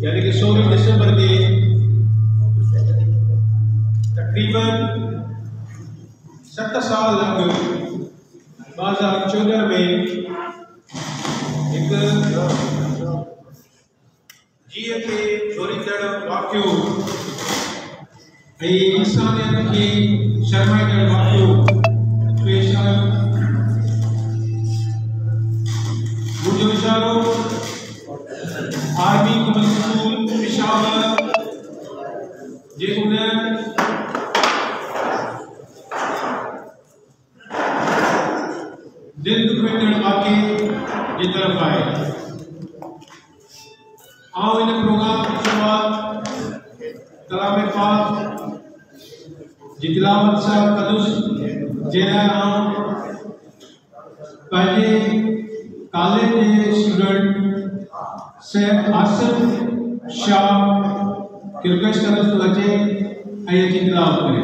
यानी कि 16 दिसंबर के तकरीबन 7 साल लग 2014 में एक जीअं के चोरी थियण वाक़ियो ऐं इंसानियत खे शर्माइण वाक़ियो पेश आयो। मुंहिंजो इशारो आर्मी कमल स्कूल पेशावर जे उन दिल दुखवेंदड़ वाक़े जी तरफ आहे। आउं इन प्रोग्राम की शुरुआत कलाम पाक जी तिलावत सां कंदुसि, जंहिं लाइ आउं पंहिंजे कॉलेज जे स्टूडेंट सैयद आसिफ शाह की रिक्वेस्ट कंदुसि तो अचे ऐं अची तिलावत करे।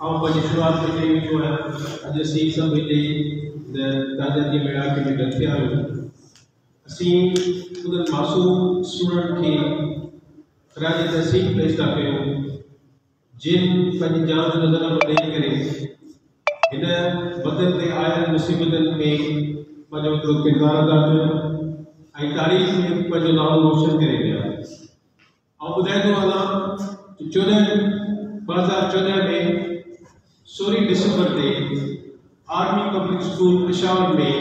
आप पंहिंजी शुरुआत में कई जो है अॼु असीं सभु हिते ताज़ादी मेड़ाके में गॾु थिया आहियूं। असीं उन्हनि मासूम स्टूडेंट खे ख़ुदा जी तहसीन पेश था कयूं जिन पंहिंजी जान जो ज़नम ॾेई करे हिन वतन ते आयल मुसीबतनि में पंहिंजो हिकिड़ो किरदारु अदा कयो ऐं तारीख़ में पंहिंजो नालो रोशन करे विया। ऐं ॿुधाईंदो हलां त 2014 में 16 दिसंबर ते आर्मी पब्लिक स्कूल पेशावर में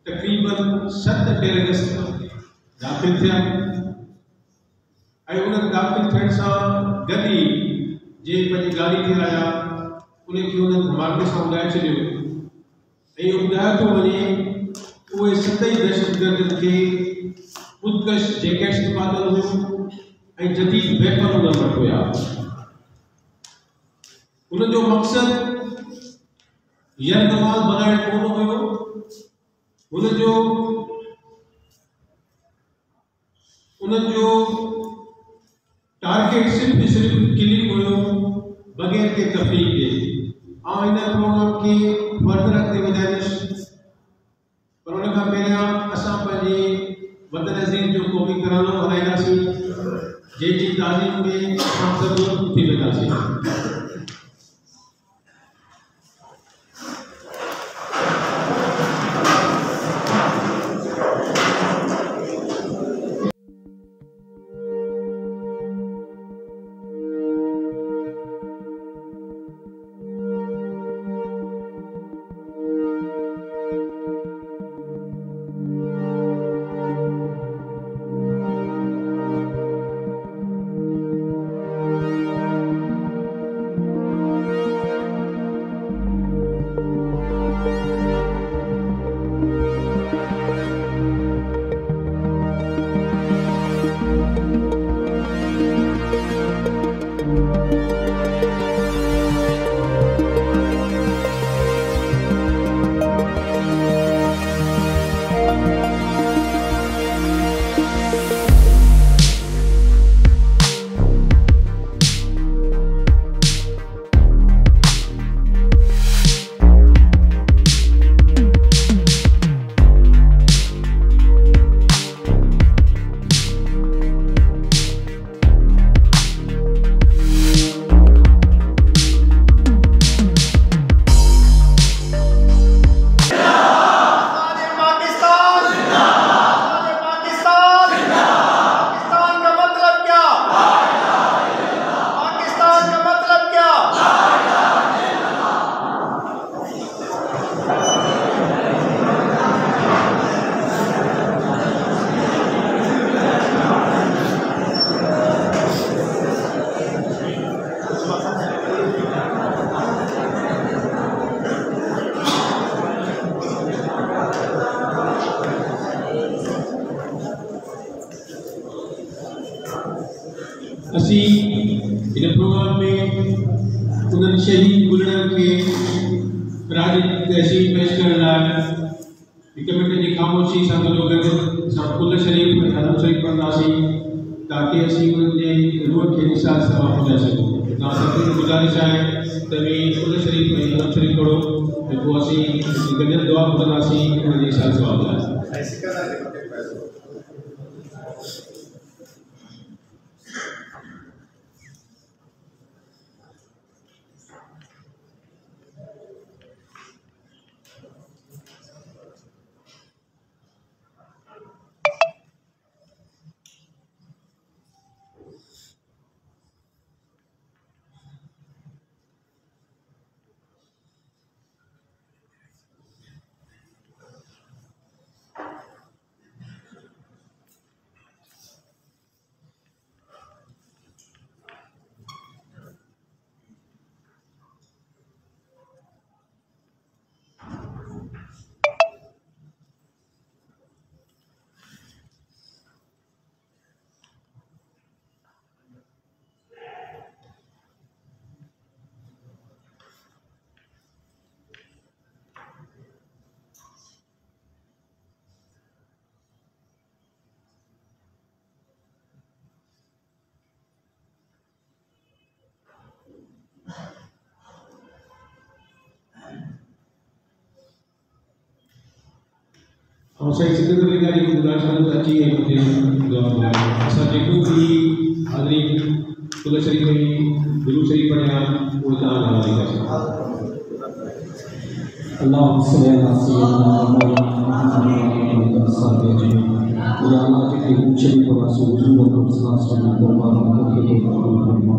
तक़रीबन 7 टेररिस्ट दाख़िल थिया ऐं उन्हनि दाख़िल थियण सां गॾु ई जे पंहिंजी गाड़ी ते आया उनखे उन्हनि धमाके सां उॾाए छॾियो ऐं ॿुधायो थो वञे उहे 7 दहशतगर्दनि खे ख़ुदकश जैकेट्स पातल हुयूं ऐं जदीद वेपन उन्हनि वटि हुया। उन्हनि जो मक़सदु यरगमाल बनाइण कोन हुयो, उन्हनि जो टारगेट सिर्फ़ किलिंग हुयो बग़ैर के तफ़रीक़ जे। इन प्रोग्राम के फर्दर अॻिते वधाईंदुसि पर उन खां पहिरियां असां पंहिंजे वतन अज़ीज़ जो क़ौमी तरानो हलाईंदासीं जंहिंजी तालीम में असां सभु उथी वेंदासीं। असी इन प्रोग्राम में उन्हनि शहीद गुज़रनि खे राज तहसील पेश करण लाइ हिकु मिंट जी ख़ामोशी सां गॾोगॾु असां कुल शरीफ़ ऐं हरम शरीफ़ पढ़ंदासीं ताकि असीं उन्हनि जे रूह खे निसार सवा पहुचाए सघूं। तव्हां सभिनी खे गुज़ारिश आहे त भई कुल शरीफ़ ऐं हरम शरीफ़ पढ़ो ऐं पोइ असीं गॾियल दुआ पढ़ंदासीं उन्हनि जी निसार सवा पहुचाए। और सही सिकंदर लिगारी की गुजारिश करूँ अची है मुझे दुआ बुलाए असा जेको भी हाज़री कुल शरीफ में दुरूद शरीफ पढ़िया वो तव्हां हवाले कयो अल्लाहुम्मा सल्ली अला सय्यिदिना मुहम्मद व असहाबी अजमईन। या अल्लाह के शरीफ पर हुजूर अकरम सल्लल्लाहु अलैहि वसल्लम दरबार में के कबूल फरमा।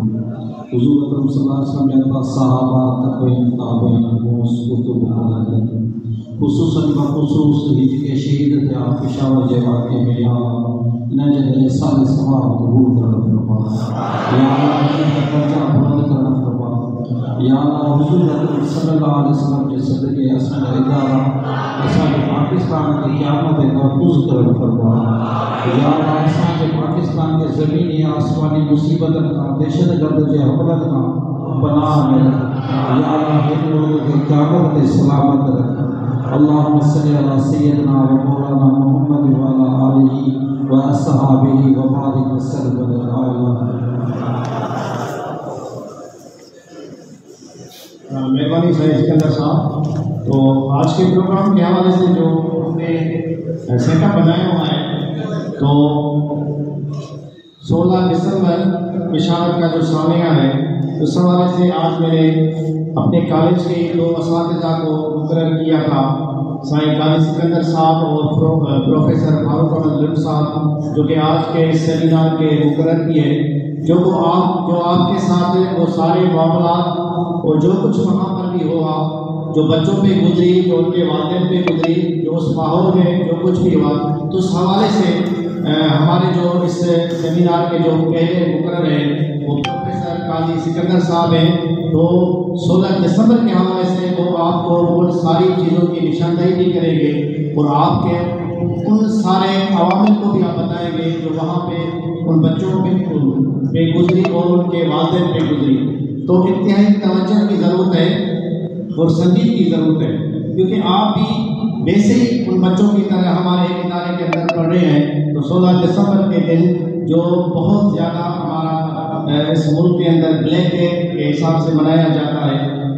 हुजूर अकरम सल्लल्लाहु अलैहि वसल्लम ने सहाबा तबईन ताबईन गौस कुतुब हज़रत खुसूसन बखुसूस हिज के शहीद थे पेशावर जे वाक़े में या इन जे साल सवाब कबूल करण फरमा। या अल्लाह इन दर्जा बुलंद करण फरमा। या अल्लाह हुजूर अकरम सल्लल्लाहु अलैहि वसल्लम के सदके असां इदारा असां पाकिस्तान के क़यामत महफूज करण फरमा। या अल्लाह असां के पाकिस्तान के ज़मीनी आसमानी मुसीबतन का दहशतगर्द जे हमलन का पनाह में रख। या अल्लाह हिंद मुल्क के क़यामत ते सलामत रख। अल्लाहुम्मा सल्ली अला सय्यिदिना व मौलाना मुहम्मद व अला आलिहि व अस्हाबिहि व बारिक वसल्लम मेहरबानी सही सिकंदर साहब। तो आज के प्रोग्राम के हवाले से जो हमने सेटअप बनाया हुआ है तो 16 दिसंबर पेशावर का जो सामिया है उस हवाले से आज मैंने अपने कॉलेज के 2 असातिज़ा को मुकर्रर किया था, साईं काजी सिकंदर साहब और प्रोफेसर फारूक अहमद लुत्फ़ साहब, जो कि आज के इस सेमिनार के मुकर्रर किए। जो आपके साथ वो सारे मामलात और जो कुछ वहाँ पर भी हुआ, जो बच्चों पे गुजरी, जो उनके वालिदैन पे गुजरी, जो उस माहौल में जो कुछ भी हुआ, तो उस हवाले से हमारे जो इस सेमिनार के जो पहले मुकर्रर हैं वो प्रोफेसर काजी सिकंदर साहब हैं। तो 16 दिसंबर के हवाले से वो आपको उन सारी चीज़ों की निशानदेही भी करेंगे और आपके उन सारे अवामिल को भी आप बताएंगे जो वहाँ पे उन बच्चों पे गुजरी और उनके वालिदैन पे गुजरी। तो इंतहाई तवज्जो की ज़रूरत है और संगीत की ज़रूरत है, क्योंकि आप भी वैसे ही उन बच्चों की तरह हमारे एक इदारे के अंदर पढ़ रहे हैं। तो 16 दिसंबर के दिन जो बहुत ज़्यादा हमारा इस मुल्क के अंदर ब्लैक डे के हिसाब से मनाया जाता है,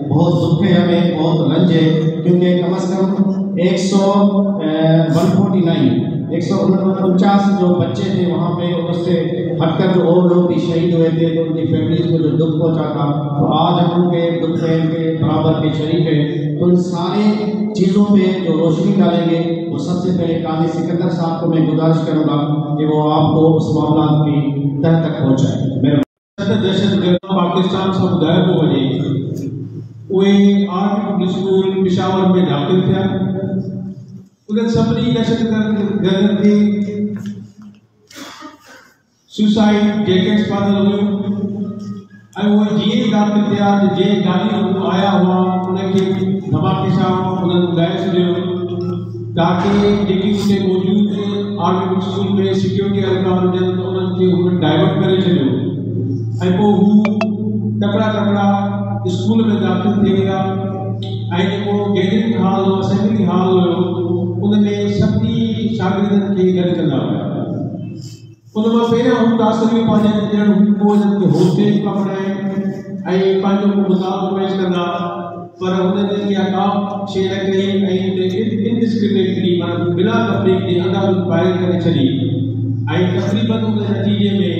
बहुत दुख है हमें, बहुत रंज है, क्योंकि कम से कम 149 जो बच्चे थे वहाँ पे उससे हटकर जो और लोग भी शहीद हुए थे, तो उनकी फैमिलीज को जो दुख पहुँचा था, तो आज हम उनके दुख में उनके बराबर के शरीक हैं। तो इन सारी चीज़ों पे जो रोशनी डालेंगे वो सबसे पहले काजी सिकंदर साहब को मैं गुजारिश करूँगा कि वो आपको उस मामला की तह तक पहुँचाए। मेरा दहशतगर्द पाकिस्तान सां ॿुधायो पियो वञे उहे आर्मी पब्लिक स्कूल पेशावर में दाख़िल थिया। उन्हनि सभिनी दहशतगर्दनि खे सुसाइड जैकेट्स पातल हुयूं ऐं उहे जीअं ई दाख़िल थिया त जंहिं गाॾी में आया हुआ उनखे धमाके सां उन्हनि उॾाए छॾियो ताकि जेकी उते मौजूदु आर्मी पब्लिक स्कूल में सिक्योरिटी एहलकार हुजनि त उन्हनि खे हुननि डाइवर्ट करे छॾियो ऐं पोइ हू तकड़ा स्कूल में दाख़िल थी विया ऐं जेको गैदरिंग हॉल हो, असेंबली हॉल हुयो, उनमें सभिनी शागिर्दनि खे गॾु कंदा हुआ। उन मां पहिरियां हू तासीरियूं पंहिंजे ॾियणु पोइ उन्हनि खे होस्टेज पकड़ाइनि ऐं पंहिंजो मुताबिक़ पेश कंदा, पर हुननि इहा का शइ न कई ऐं इनडिस्क्रिमिनेटली माना बिना तफ़रीक़ जे अंदाज़ फाइल करे छॾी ऐं तक़रीबन उन नतीजे में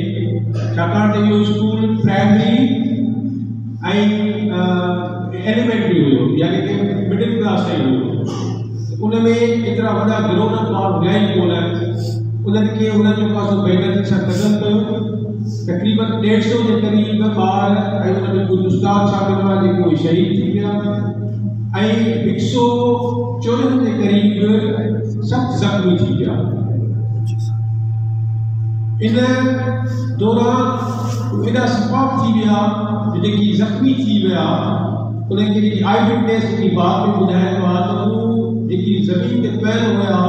छाकाणि त इहो स्कूल प्राइमरी ऐं एलिमेंट्री हुयो, यानी कि मिडिल क्लास ताईं हुयो। उन में एतिरा वॾा गिरोह माण्हू हुया ई कोन, उन्हनि खे उन्हनि जो पासो बेनज़ीर सां क़तल कयो। तक़रीबन 150 जे क़रीब ॿार ऐं उन में कुझु उस्ताद शामिल हुआ जेके उहे शहीद थी विया ऐं 154 जे क़रीब सख़्तु ज़ख़्मी थी विया। इन दौरान एॾा सफ़ाक थी विया जेकी ज़ख़्मी थी विया उनखे जेकी आई विटनेस जी बात में ॿुधाइणो आहे त उहे जेकी ज़मीन ते पयल हुया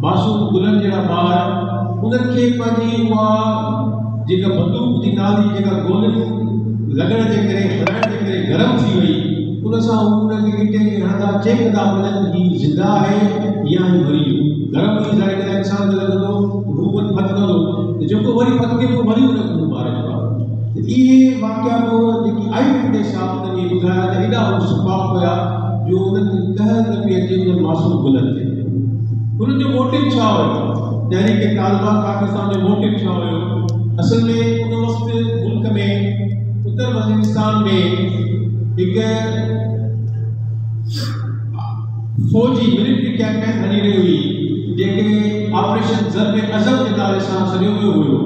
मासूम गुलनि जहिड़ा ॿार, उन्हनि खे पंहिंजी उहा जेका बंदूक जी नाली जेका गोली लॻण जे करे हलाइण जे करे गरम थी वई, उन सां हू उनखे गिटे खे हणंदा चेक कंदा वञनि हीउ ज़िंदा आहे या हू मरी वियो। गरम थी ज़ाहिर करे इंसान खे लॻंदो हू वरी फतंदो, जेको वरी फतके पोइ वरी उनखे मारियो आहे। इहे वाक़िया जेकी आई विटनेस आहे उनखे ॿुधाया त एॾा हू सफ़ाक हुया जो उन्हनि खे कहर न पई अचे उन मासूम गुलनि ते। हुननि जो मोटिव छा हुयो, यानी कि तालिबान पाकिस्तान जो मोटिव छा हुयो? असल में उन वक़्तु मुल्क में उत्तर वज़ीरिस्तान में एक फौजी मिलिट्री कैंपेन हली रही हुई जेके ऑपरेशन ज़र्ब अज़म के नाले सां सॾियो वियो हुयो।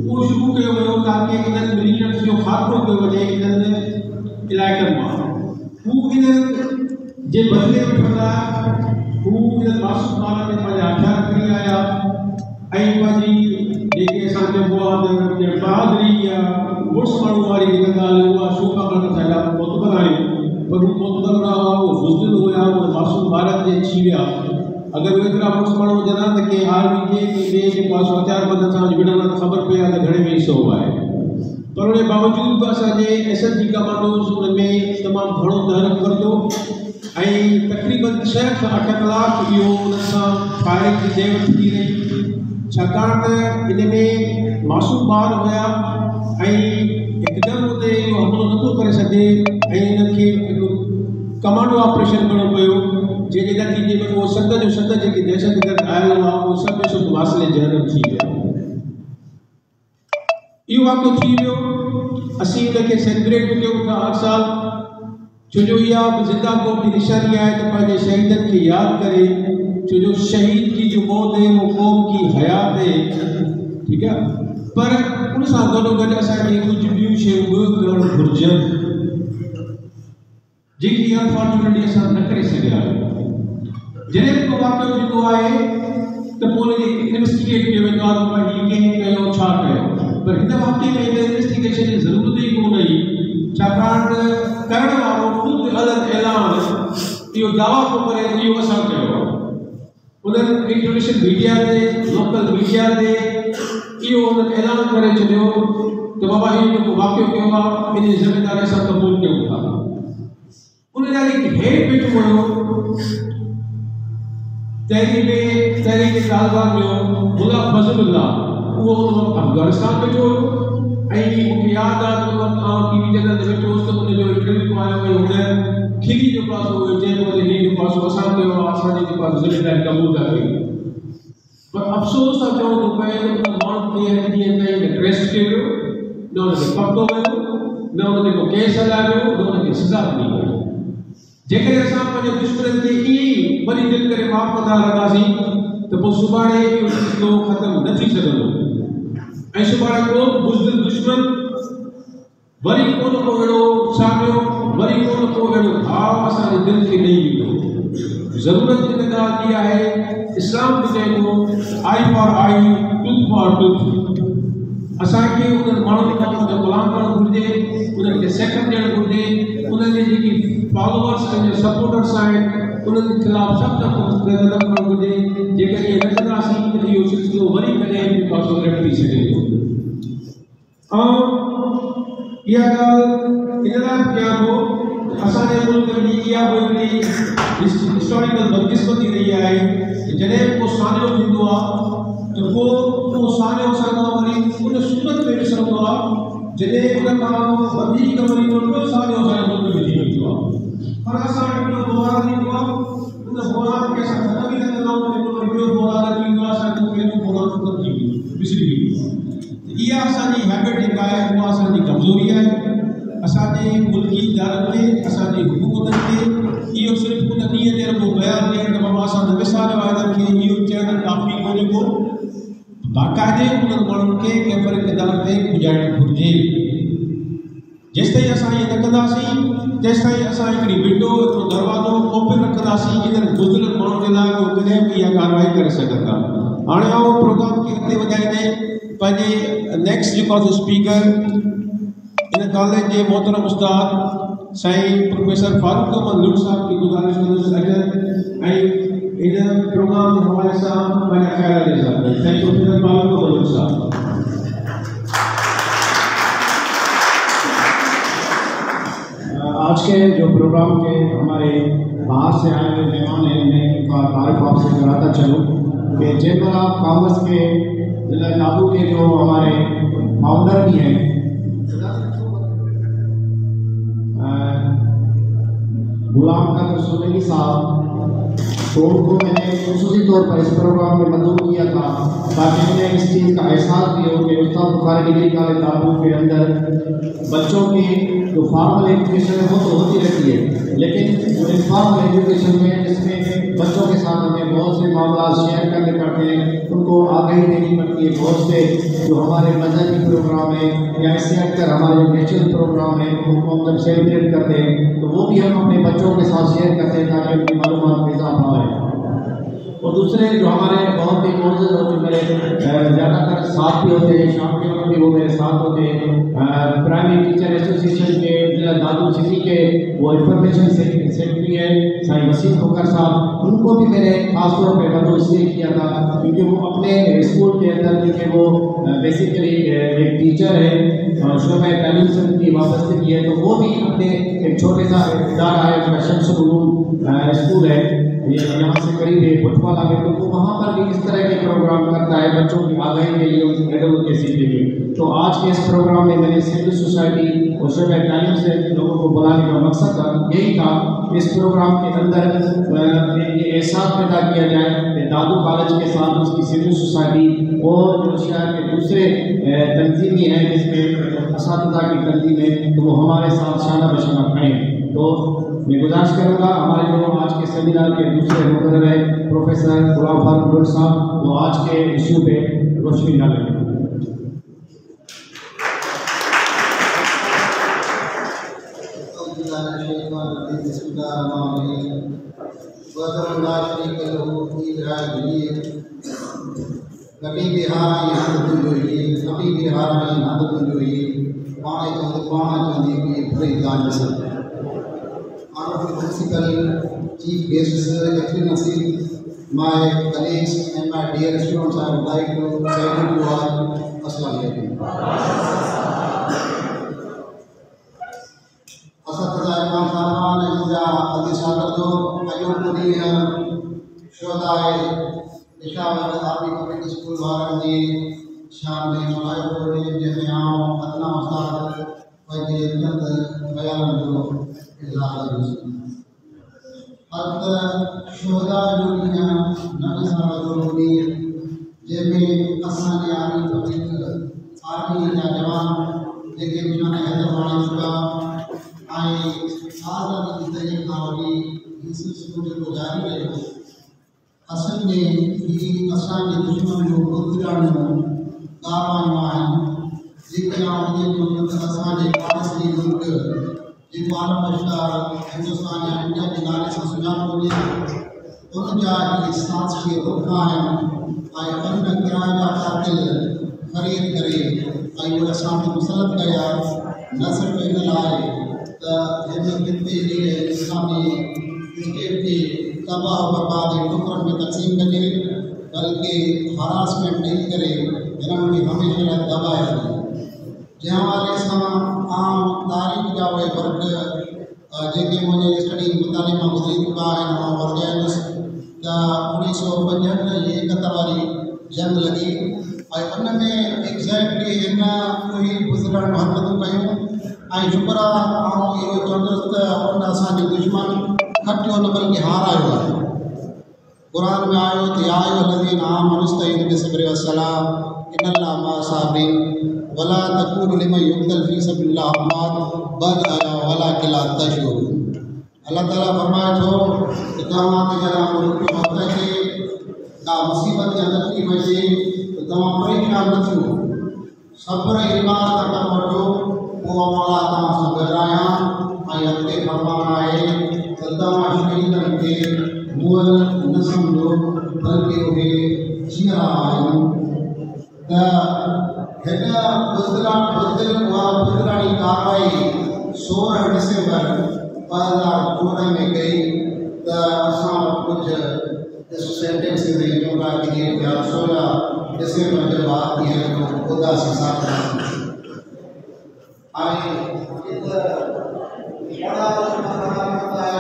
उहो शुरू कयो वियो ताकि इन्हनि मिलिटेंट्स जो ख़ात्मो कयो वञे इन्हनि इलाइक़नि मां। हू इन्हनि जे बदिले वठंदा हू इन्हनि मासूम ॿारनि ते पंहिंजा हथियार खणी आया ऐं पंहिंजी जेके असां चइबो आहे त बहादुरी या मुड़ुस माण्हू वारी जेका ॻाल्हि उहा शोभा करणु चाहिया मोतबर आहियूं, पर हू मोतबर न हुआ, उहो बुज़दिल हुया, उहे मासूम ॿारनि जे अची विया। अगर वो एतिरा मुड़ुस माण्हू हुजनि हा त कंहिं आर्मी जे ॿिए जे पास हथियारबंदनि सां विढ़ण त ख़बर पए हा त घणे में हिसो आहे। पर उन बावजूद बि असांजे SSG कमांडोज़ उन में तमामु घणो तहरीक वरितो ऐं तक़रीबन 6 खां 8 कलाक इहो उन्हनि सां फायरिंग जी ज़रूरत थी रही, छाकाणि त इन में मासूम ॿार हुया ऐं हिकदमि उते इहो हमिलो नथो करे सघे ऐं इन्हनि खे हिकु कमांडो ऑपरेशन करणो पियो जंहिंजे नतीजे में उहो सत जो सत जेके दहशतगर्द आयल हुआ उहे सभु जो सभु वासिले जहनम थी विया। इहो वाक़ियो थी वियो, असीं उनखे सेलिब्रेट कयूं था हर साल, छो जो इहा बि ज़िंदा क़ौम जी निशानी आहे त पंहिंजे शहीदनि खे यादि करे, छो जो शहीद की जो मौत है वो क़ौम की हयात है, ठीकु आहे। पर उन सां गॾोगॾु असांखे कुझु ॿियूं शयूं बि करणु घुरिजनि जेकी अनफॉर्चुनेटली असां न करे सघिया। जॾहिं को वाक़ियो थींदो आहे त पोइ उनखे इन्वेस्टिगेट कयो वेंदो आहे त भई कंहिं कयो छा कयो, पर हिन वाक़े में हिन इन्वेस्टिगेशन जी ज़रूरत ई कोन हुई, छाकाणि त करण वारो ख़ुदि अलॻि ऐलान इहो दावा थो करे इहो असां कयो आहे। उन्हनि इंटरनेशनल मीडिया ते लोकल मीडिया ते इहो उन्हनि ऐलान करे छॾियो त बाबा इहो जेको वाक़ियो कयो आहे इन जी ज़िमेदारी असां क़बूल कयूं था। उन जा जेके हेठि बीठो हुयो तहरीक तालिबान जो मुल्ला फज़लुल्लाह उहो अफगानिस्तान वेठो हुयो ऐं मूंखे यादि आहे त उन वक़्तु टीवी चैनल ते वेठो हुउसि त उनजो इंटरव्यू आयो ऐं हुन खिली जो पासो हुयो चइबो त हीउ जो पासो असां कयो आहे, असांजे जे पास ज़िमेदारी क़बूल था कयूं। पर अफ़सोस था चऊं त पए त उन माण्हुनि खे ॾींहं ताईं न अरेस्ट कयो, न हुनखे पकिड़ो वियो, न हुन ते को केस हलायो, न हुनखे सज़ा ॾिनी वई। जेकॾहिं असां पंहिंजे दुश्मन खे ईअं वरी दिलि करे माफ़ कंदा रहंदासीं त पोइ सुभाणे इहो सिलसिलो ख़तमु न थी सघंदो ऐं सुभाणे को बुज़दिल दुश्मन वरी कोन को अहिड़ो साॻियो, वरी कोन को अहिड़ो भाव असांजे दिलि खे ॾेई वेंदो। ज़रूरत इन ॻाल्हि जी आहे, इस्लाम बि चए थो eye for eye, tooth for tooth. असांखे उन्हनि माण्हुनि खां पंहिंजो ग़ुलाम करणु घुरिजे, उन्हनि खे सेकंड ॾियणु घुरिजे, उन्हनि जी जेकी फॉलोअर्स ऐं सपोर्टर्स आहिनि उन्हनि जे ख़िलाफ़ सख़्तु कदम खणणु घुरिजे। जेकॾहिं इहे न कंदासीं त इहो सिलसिलो वरी कॾहिं कॉन्सोलेट थी सघे थो। ऐं इहा ॻाल्हि इन लाइ कयां थो असांजे मुल्क जी इहा बि हिकिड़ी हिस्टोरिकल बदकिस्मती रही आहे कि जॾहिं को साॻियो थींदो आहे त उहो साॻियो असां वरी उन सूरत में ॾिसंदो आहे जॾहिं उन खां वधीक वरी को साॻियो असांजे मुल्क में थी वेंदो आहे। पर असां हिकिड़ो बहिरान थींदो आहे, उन बहिरान खे असां ख़तमु ई न कंदा आहियूं, हिकिड़ो बहिरान थींदो आहे असांजो पहिरियों बहिरान ख़तमु थी वेंदो विसरी वेंदो। इहा असांजी हैबिट जेका आहे उहा असांजी कमज़ोरी आहे। असांजे मुल्की इदारनि खे, असांजी हुकूमतनि खे इहो सिर्फ़ु उन ॾींहं ते रुॻो बयानु ॾियणु त बाबा असां न विसारियो आहे हिननि खे, इहो चवणु काफ़ी कोन्हे को, बाक़ाइदे उन्हनि माण्हुनि खे कंहिं फ़र्क़ ते पुॼाइणु घुरिजे। जेसिताईं असां इहे न कंदासीं तेसिताईं असां हिकिड़ी विंडो, हिकिड़ो दरवाज़ो ओपन रखंदासीं इन्हनि बुज़दिल माण्हुनि जे लाइ उहो कॾहिं बि इहा कार्रवाई करे सघंदा। हाणे आउं प्रोग्राम खे अॻिते वधाईंदे पंहिंजे नेक्स्ट जेको आहे स्पीकर इन कॉलेज जे मोहतरम उस्ताद साईं प्रोफेसर फारूक अहमद लुट साहब की गुज़ारिश कंदुसि अचनि ऐं इन प्रोग्राम जे हवाले सां पंहिंजा ख़्याल ॾेई सघनि। साईं प्रोफेसर फारूक अहमद लुट साहब। आज के जो प्रोग्राम के हमारे बाहर से आए हुए मेहमान हैं मैं उनका तारीफ आपसे कराता चलूँ कि चैम्बर ऑफ कॉमर्स के जिला नाबू के जो हमारे फाउंडर भी हैं गुलाम कादर सुलेही साहब, तो उनको मैंने खुसूसी तौर पर इस प्रोग्राम में मदद किया था ताकि उन्हें इस चीज़ का एहसास भी हो कि उस्ताद बुखारी डिग्री कॉलेज दादू के अंदर बच्चों की जो फॉर्मल एजुकेशन है वो तो होती रहती है, लेकिन जो इनफॉर्मल एजुकेशन में जिसमें बच्चों के साथ हमें बहुत से मामला शेयर करने पड़ते हैं, उनको आगाही देनी पड़ती है। बहुत से जो हमारे मजहबी प्रोग्राम है या इससे हटकर हमारे जो नेचुरल प्रोग्राम है उनको हम जब सेलिब्रेट करते हैं तो वो भी हम अपने बच्चों के साथ शेयर करते हैं ताकि उनकी मालूमात में इजाफा हो। और दूसरे जो हमारे बहुत ही मोजज़ और जो मेरे ज़्यादातर साथ भी होते हैं, शाम के वक्त भी वो मेरे साथ होते हैं, प्राइमरी टीचर एसोसिएशन के जिला दादू सिटी के वो इंफॉर्मेशन सेक्रेटरी है साईं वसीम खोकर साहब, उनको भी मैंने खासतौर पर मदद इसलिए किया था क्योंकि वो अपने स्कूल के अंदर क्योंकि वो बेसिकली एक टीचर है, शोबा तालीम से उनकी वाबस्तगी है, तो वो भी अपने एक छोटे सा इदारा है उसका शम्स उलूम स्कूल है, ये यहाँ से करीब है पुटवाला में, तो वो वहाँ पर भी इस तरह के प्रोग्राम करता है बच्चों की आगाही के लिए, उनकी एडवोकेसी के लिए। तो आज के इस प्रोग्राम में मैंने सिविल सोसाइटी और शोबा तालीम से लोगों को बुलाने का मकसद यही था कि इस प्रोग्राम के अंदर ये एहसास पैदा किया जाए कि दादू कॉलेज के साथ उसकी सिविल सोसाइटी और जो शहर के दूसरे तंजीमें हैं जिसमें असातिज़ा की तंजीमें, तो वो हमारे साथ शाना बशाना खड़े। तो मैं गुजारिश करूँगा हमारे जो आज के सेमिनार के दूसरे मुकर्रर है प्रोफेसर गुलाम फारूक साहब, वो आज के इशू पे रोशनी डालेंगे। कभी बिहार यहाँ तुझे कभी बिहार में यहाँ तुझे पाए तो पाना चाहते कि फरीदान जैसा Honorable Principal, Chief Guests, Excellency, my colleagues and my dear students, I would like to salute you all. Assalamu alaikum. Asatidza Imam Khan, Aziza Aziz Sagardo, Ayub Mudir, Shodai, Ishawar Army Public School Varangi, Shamli, Malayo Puri, Jamiao, Adna Ustad, Wajid Chand, Bayan हद शोदा दुनिया नज़र दुनी जेमे असानी आनी public army या जवान जेके बिना हैदर वाले का आई आज़ाद की तरीक़ नावली इस सूरत को जारी रहे असल में ये असानी दुश्मन जो बुद्धिरानो कारवां जेके आने जो असानी पाकिस्तानी मुल्क जिनको आलम बशकार हिंदुस्तान या इंडिया के नारे से सुजान होने उन जाए सांस की रुखा है आए अन्न किराया कातिल खरीद करे आए वो असाम में मुसलत गया नस्ल पे मिलाए तो जिनमें कितने लिए इस्लामी स्टेट की तबाह बर्बाद टुकड़ों में तकसीम करे बल्कि हरासमेंट नहीं करे इन्होंने हमेशा दबाए जहाँ वाले समा आम तारीख जा वे वर्ग जेके मुझे स्टडी मुतालिम में गुजरी चुका है ना वर्ग है उस 1965 ये 71 वाली जंग लगी और उनमें एग्जैक्टली इन कोई गुजरण महत्व कयूं आई शुक्र आऊं यो चंदस्त उन असांजो दुश्मन खटियो न बल्कि हार आयो है कुरान में आयो थे आयो लज़ीना आमनु इस्तईनु बिस्सब्रि वस्सलाह इन्नल्लाहा मअस साबिरीन वला तकूनु लिमन युक़्तल फ़ी सबिलिल्लाह अमवात बल वलाकिन ला तशऊरून। अल्लाह ताला फरमाए थो कि तव्हां ते जॾहिं मुल्क वक़्त अचे का मुसीबत या तकलीफ़ अचे त तव्हां परेशान न थियो सब्र ईमान सां कमु वठो पोइ मौला तव्हां सां गॾु आहियां ऐं अॻिते फरमाइणु आहे त तव्हां शहीदनि खे मुअल न सम्झो बल्कि उहे जीअरा आहिनि त बुज़दिरानी कार्रवाई 16 डिसंबर 2014 में कई तो असां कुछ सेंटेंस में जोड़ा कि 16 डिसंबर के बाद ये खुदा से साथ आए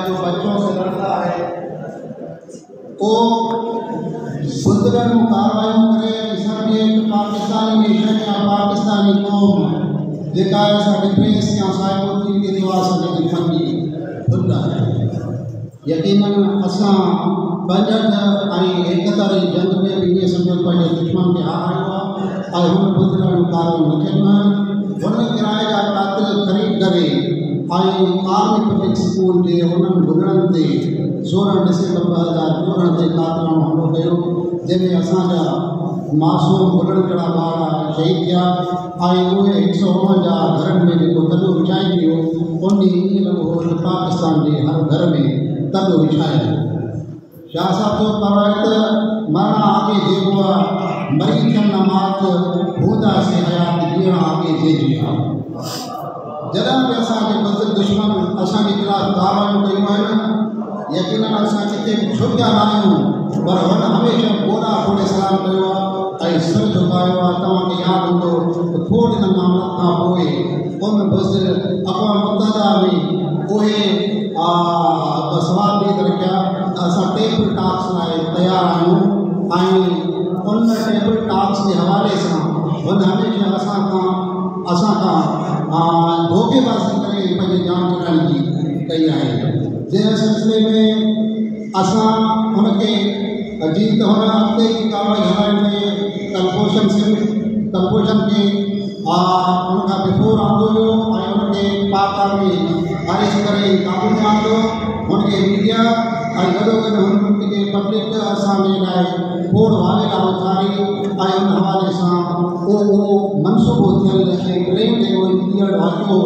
जो बच्चों से लड़ता है वो बुज़दिरानी कार्रवाई करे पाकिस्तानी नेशन या पाकिस्तानी कौम जेका डिफेंस या साइकोलॉजी के दीवार से फंदी खुदा है यकीनन असां पंजहठि ऐं 71 जी जंग में बि ईअं सम्झो पंहिंजे दुश्मन खे हारायो आहे ऐं हुन बुज़ुर्गनि कारो न कयूं आहिनि। हुन किराए जा कातिल ख़रीद करे ऐं आर्मी पब्लिक स्कूल जे हुननि बुलड़नि ते 16 डिसेंबर 2014 ते कातिलाणो हमलो कयो, जंहिंमें असांजा मासूम बुलड़ जहिड़ा ॿार शहीद थिया ऐं उहे 149 घरनि में जेको तॾो विछाए वियो उन ईअं लॻो त पाकिस्तान जे हर घर में तॾो विछाए। शाह साहब जो परवाइत मरण आगे जेको आहे मरी थियण मात हूंदासीं हयात जीअण आगे जेजिया। जॾहिं बि असांजे बुज़ुर्ग दुश्मन असांजे ख़िलाफ़ कारवायूं कयूं आहिनि, यकीनन असां किथे बि छुटिया न आहियूं, पर हुन हमेशह गोॾा खोले सलाम कयो आहे ऐं सिर झुकायो आहे। तव्हांखे यादि हूंदो त खोड़ हिन मामलनि खां पोइ उन बुज़ुर्ग अक़वाम मुतहदा में उहे सवाल ॾेई रखिया त असां टेबल टॉक्स लाइ तयारु आहियूं ऐं उन टेबल टॉक्स जे हवाले सां हुन हमेशह असां खां धोखेबाज़ी करे पंहिंजी जान छॾण जी कई आहे। जंहिं सिलसिले में असां हुनखे जीत हुन अॻिते जी कार्रवाई हलाइण में कलपोषण खे हुनखां बिफोर आंदो हुयो ऐं हुनखे पाक में अरेस्ट करे काबू में आंदो। हुनखे मीडिया ऐं गॾोगॾु हुन मुल्क जे पब्लिक असांजे लाइ खोड़ वावेला उथारी ऐं हुन हवाले सां उहो मनसूबो थियल ऐं प्रेम जो ॾियणु वाक़ियो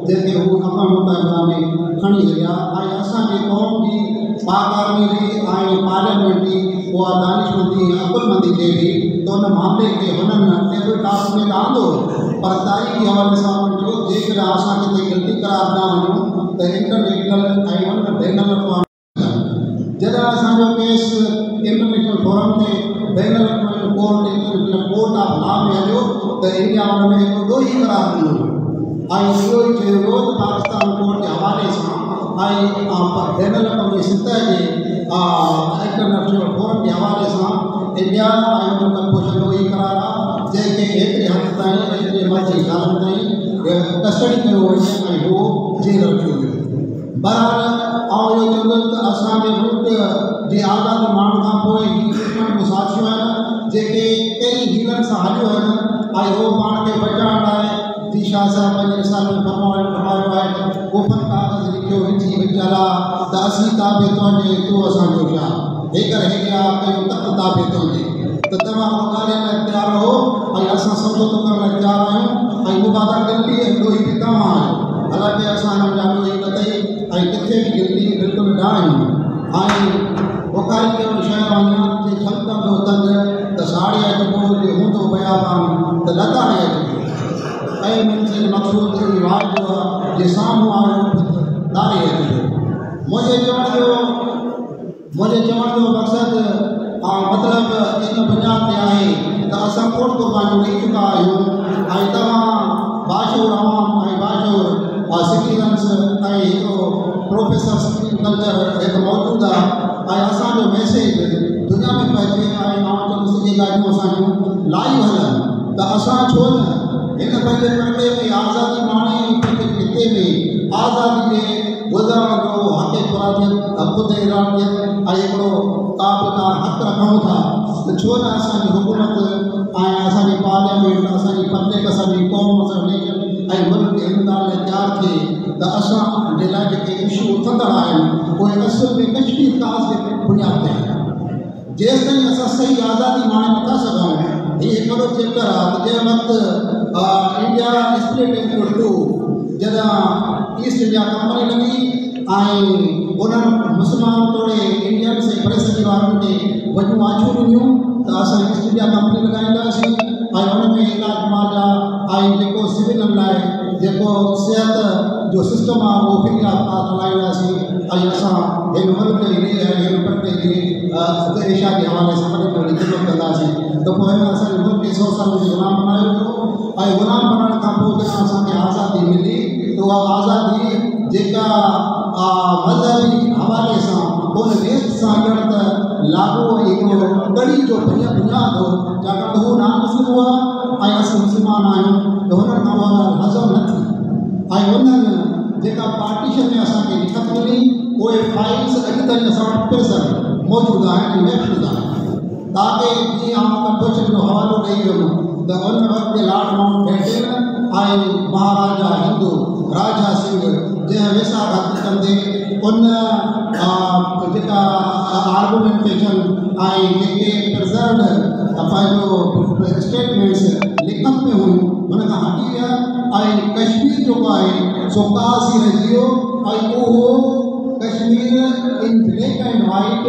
जंहिंखे हू अक़वाम मुतहदा में खणी हलिया ऐं असांजे क़ौम जी पाक आर्मी जी ऐं पार्लियामेंट जी उहा दानिशमंदी ऐं अकुलमंदी थिए थी त उन मामले खे हुननि टेबल टॉक में आंदो, पर तारीख़ी हवाले सां जो जेकॾहिं असां किथे ग़लती करार न वञूं त इंटरनेशनल ऐं उन बैनल अक़वामी जॾहिं असांजो केस इंटरनेशनल फोरम ते बैनल अक़वामी court international court of law में हलियो त इंडिया हुन में हिकु ॾोही करार ॾिनो ऐं इहो ई चयो वियो त पाकिस्तान कोर्ट जे हवाले सां ऐं बैनल अक़वामी सतह जे इंटरनेशनल फोरम जे हवाले सां इंडिया ऐं हुन कलपोषण ॾोही करार आहे जंहिंखे एतिरे हद ताईं एतिरे मर्ज़ी सालनि ताईं कस्टडी कयो वञे ऐं उहो जेल रखियो वियो। बहरहाल इहो चवंदुसि त असांजे मुल्क जी आज़ादी माण्हुनि खां पोइ ही दुश्मन को साथियूं आहिनि जेके कई हीलनि सां हलियो आहिनि ऐं उहो पाण खे बचाइण लाइ जी शाह साहिब पंहिंजे रिसाले में फरमायो आहे कोफन कागज़ लिखियो विझी विझला त असीं ताबे तुंहिंजे तूं असांजो छा हेकर हेॾिया कयूं तक ताबे तुंहिंजे त तव्हां ॻाल्हाइण लाइ तयारु रहो ऐं असां समझौतो करण लाइ तयारु आहियूं ऐं मुबादा गिनती ऐं ॾोही बि तव्हां आहियो। हालांकि असां हिननि जा ॾोही कतई ऐं किथे बि गिनती बिल्कुलु न आहियूं ऐं बुखारी करण शहर वञा जे छलकंदो तंग त साड़े अचिबो जे हूंदो बयाबान त लताड़े अचिबो ऐं मुंहिंजे मक़सूद रिवाज जो आहे जे साम्हूं आयो तारे अचिबो। मुंहिंजे चवण जो मक़सदु मतिलबु इन बुनियाद ते आहे त असां खोड़ क़ुर्बानियूं ॾेई चुका आहियूं ऐं तव्हां बाशूर अवाम ऐं बाशूर सिटीज़न्स ऐं हिकिड़ो प्रोफेसर सिटी कल्चर हिकु मौजूदु आहे ऐं असांजो मैसेज दुनिया में पहुचे ऐं चवंदुसि इहे ॻाल्हियूं असांजूं लाइव हलनि त असां छो न हिन पंहिंजे परॾे में आज़ादी माणी पंहिंजे खिते में आज़ादी जे गुज़रण जो हक़ ख़ुरादियत ख़ुदि इरादियत ऐं हिकिड़ो का हक़ रखूं था त छो न असांजी हुकूमत ऐं असांजी पार्लियामेंट असांजी पब्लिक असांजी क़ौम असांजो नेशन ऐं मुल्क जे इमदाद लाइ तयारु थिए त असां जे लाइ जेके इशू उथंदड़ आहिनि उहे असुल में कश्मीर काज़ जे बुनियाद ते आहिनि। जेसिताईं असां सही आज़ादी माणे नथा सघूं हीउ हिकिड़ो चैप्टर आहे त जंहिं वक़्तु इंडिया स्प्लिट इंटू टू जॾहिं ईस्ट इंडिया कंपनी लॻी ऐं उन्हनि मुस्लमान तोड़े इंडियन्स ऐं ब्रिटिश वारनि खे वॾियूं आछूं ॾिनियूं त असां ईस्ट इंडिया कंपनी लॻाईंदासीं ऐं हुन में इलाज मुआवजा ऐं जेको सिविलनि लाइ जेको सिहत जो सिस्टम आहे उहो फ्री ऑफ कास्ट हलाईंदासीं ऐं असां हिन मुल्क जी हिन पटे जी एशिया जे हवाले सां वॾी वॾी ख़िदमत कंदासीं त पोइ हिन असांजे मुल्क खे 100 साल जो गुलाम बनायो वियो ऐं गुलाम बनाइण खां पोइ जॾहिं असांखे आज़ादी मिली त उहा आज़ादी जेका मज़हबी हवाले सां उन वेस्ट सां ॼण त लागू हिकिड़ो कड़ी जो बुनियादु हो छाकाणि त हू नामुस्लिम हुआ ऐं असां मुस्लमान आहियूं त हुननि खां उहा हज़म न थी ऐं उन्हनि जेका पार्टीशन में असांखे लिखत मिली उहे फाइल्स अॼु ताईं असां वटि पिरसल मौजूद आहिनि महफ़ूज़ आहिनि ताकि जीअं आउं कंबोचन जो हवालो ॾेई वियुमि त उन वक़्तु लॉर्ड माउंटबेटन ऐं महाराजा हिंदू राजा सिंह जंहिं वेसा गत कंदे उन जेका आर्गुमेंटेशन ऐं जेके प्रिज़र्व पंहिंजो स्टेटमेंट्स लिखनि में हुयूं हुन खां हटी विया ऐं कश्मीर जेको आहे सो काज़ी रहिजी वियो ऐं उहो Kashmir in black and white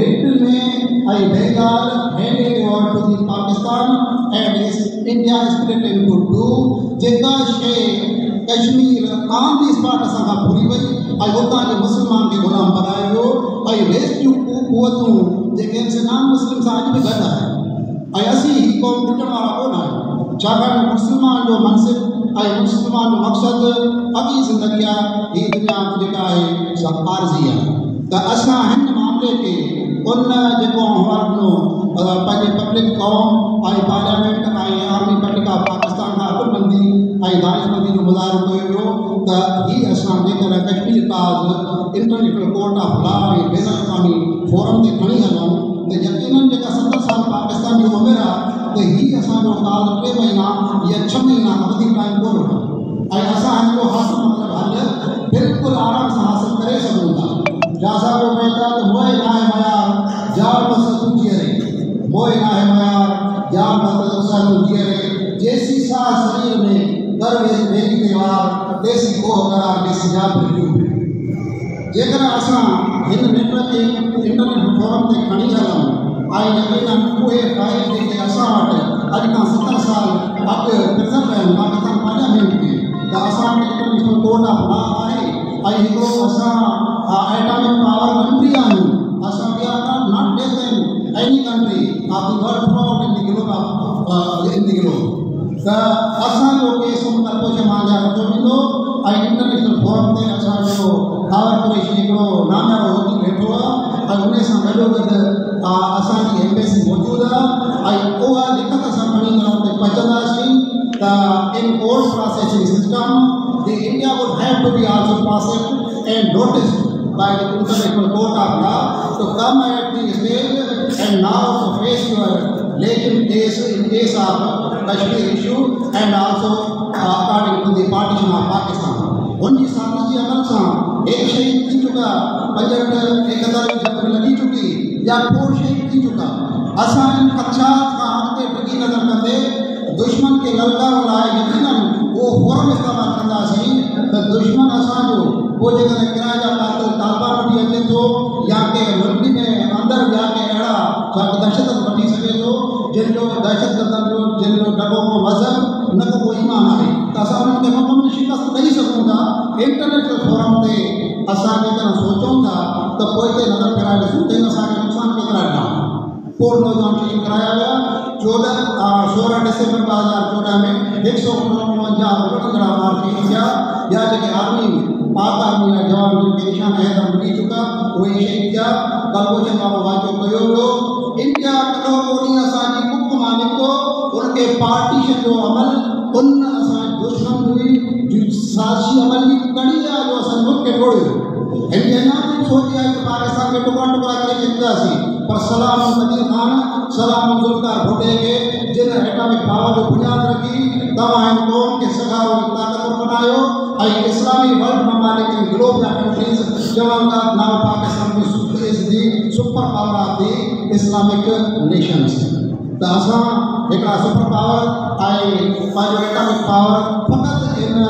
रेड में ऐं Bengal handed over to the Pakistan and India split into two जेका शइ कश्मीर ऑन दी स्पॉट असां खां भुली वई ऐं उतां जे मुस्लमान खे ग़ुलाम बनायो वियो ऐं वेस्ट जूं क़ुवतूं जेके नॉन मुस्लिम सां अॼु बि गॾु आहिनि ऐं असीं ही क़ौम ॾिसण वारा कोन आहियूं छाकाणि मुस्लमान जो मनसिब ऐं मुस्लमान जो मक़सदु अॻी ज़िंदगी आहे हीअ दुनिया जेका आहे सा आरज़ी आहे त असां हिन मामले खे उन जेको हवालो पंहिंजे पब्लिक क़ौम ऐं पार्लियामेंट ऐं आर्मी पब्लिक ऑफ पाकिस्तान खां अकुलबंदी ऐं दानिशमंदी जो मुज़ाहिरो कयो वियो त हीअ असां जेकर कश्मीर काज़ इंटरनेशनल कोर्ट ऑफ लॉ ऐं बैन अक़वामी फोरम ते खणी हलूं त यकीनन जेका 70 साल पाकिस्तान जी उमिरि आहे त हीअ असांजो काज़ 3 महीना या 6 महीना खां वधीक टाइम कोन वठे ऐं असां हिन जो हासिल मतिलबु हल बिल्कुलु आराम सां हासिल करे सघूं था जैसा वो कहता तो मोए ना है मयार जार मसद तुझे मोए ना है मयार जार मसद तुझे जैसी सा शरीर में गर्व मेरी दीवार देसी को करार देसी जा बिल्कुल जेकर असां हिन नेटवर्क इंटरनेट फोरम ते खणी हलूं ऐं यकीनन उहे फ़ाइल जेके असां वटि अॼु खां 70 साल अॻु प्रिज़र्व आहिनि पाकिस्तान पार्लियामेंट में त असां वटि इंटरनेशनल कोर्ट ऑफ लॉ आहे ऐं हिकिड़ो असां एटॉमिक पावर कंट्री आहियूं असां we are not less than any country of the world through in the globe त असांजो केस मुतलको मांजा रखियो वेंदो ऐं इंटरनेशनल फोरम ते असांजो पावर कुरेशी हिकिड़ो नामियारो वकील वेठो आहे ऐं उन सां गॾोगॾु असांजी एम्बेसी मौजूदु आहे ऐं उहा लिखत असां खणी करे उते पहुचंदासीं त in court processing system the India would have to be also processed and noticed by the International Court of Law to come at the stage and now to face your legal case in case of Kashmir issue and also according to the partition of Pakistan. उनकी सामने अमल से एक शहीद थी चुका budget 1000 लगी चुकी या कोई शहीद थी चुका असां इन खदशात खां अॻिते डिगी नज़र कंदे दुश्मन के ललकार लाइ यकीनन वो फोरम इस्तेमाल कंदासीं त दुश्मन असांजो वो जेकॾहिं किराए जा कातिल तालिबान वठी अचे थो या के मुल्क में अंदरि ॿिया के अहिड़ा दहशत वठी सघे थो जिनजो दहशतगर्दनि जो जिनजो डबो को मज़हब न को ईमान आहे त असां उन्हनि खे मुकमल शिकस्त ॾेई सघूं था इंटरनेशनल फोरम ते असां जेकॾहिं सोचूं था त पोइ ते नज़र फेराए ॾिसूं त हिन असांखे नुक़सान केतिरा ॾिना कोर्ट नौजवान शहीद कराया विया 16 डिसंबर 2014 में 149 वॾड़ा मार शहीद थिया या जेके आर्मी पाक आर्मी जा जवान जिनके निशान हैदर मिली चुका उहे शहीद थिया कलभूषण बाबा वाचो कयो वियो इंडिया कलोनी असांजी बुक मां निकितो उनखे पार्टीशन जो अमल उन असांजी दुश्मन हुई साज़िशी अमल जी कड़ी आहे जो असां मुल्क खे टोड़ियो हिन अञा बि सोची आहे कि पाकिस्तान खे टुकड़ा टुकड़ा करे छॾींदासीं पर सलाम कदीर खान सलाम ज़ुल्फ़िकार भुट्टो के जिन एटॉमिक पावर जो बुनियाद रखी तव्हां हिन क़ौम खे सखाओ ताक़तवर बनायो ऐं इस्लामी वर्ल्ड ममालिक इन ग्लोब जा कंट्रीज़ चवनि था now Pakistan is the super power of the Islamic Nations त असां हिकिड़ा सुपर पावर ऐं पंहिंजो एटॉमिक पावर फ़क़ति इन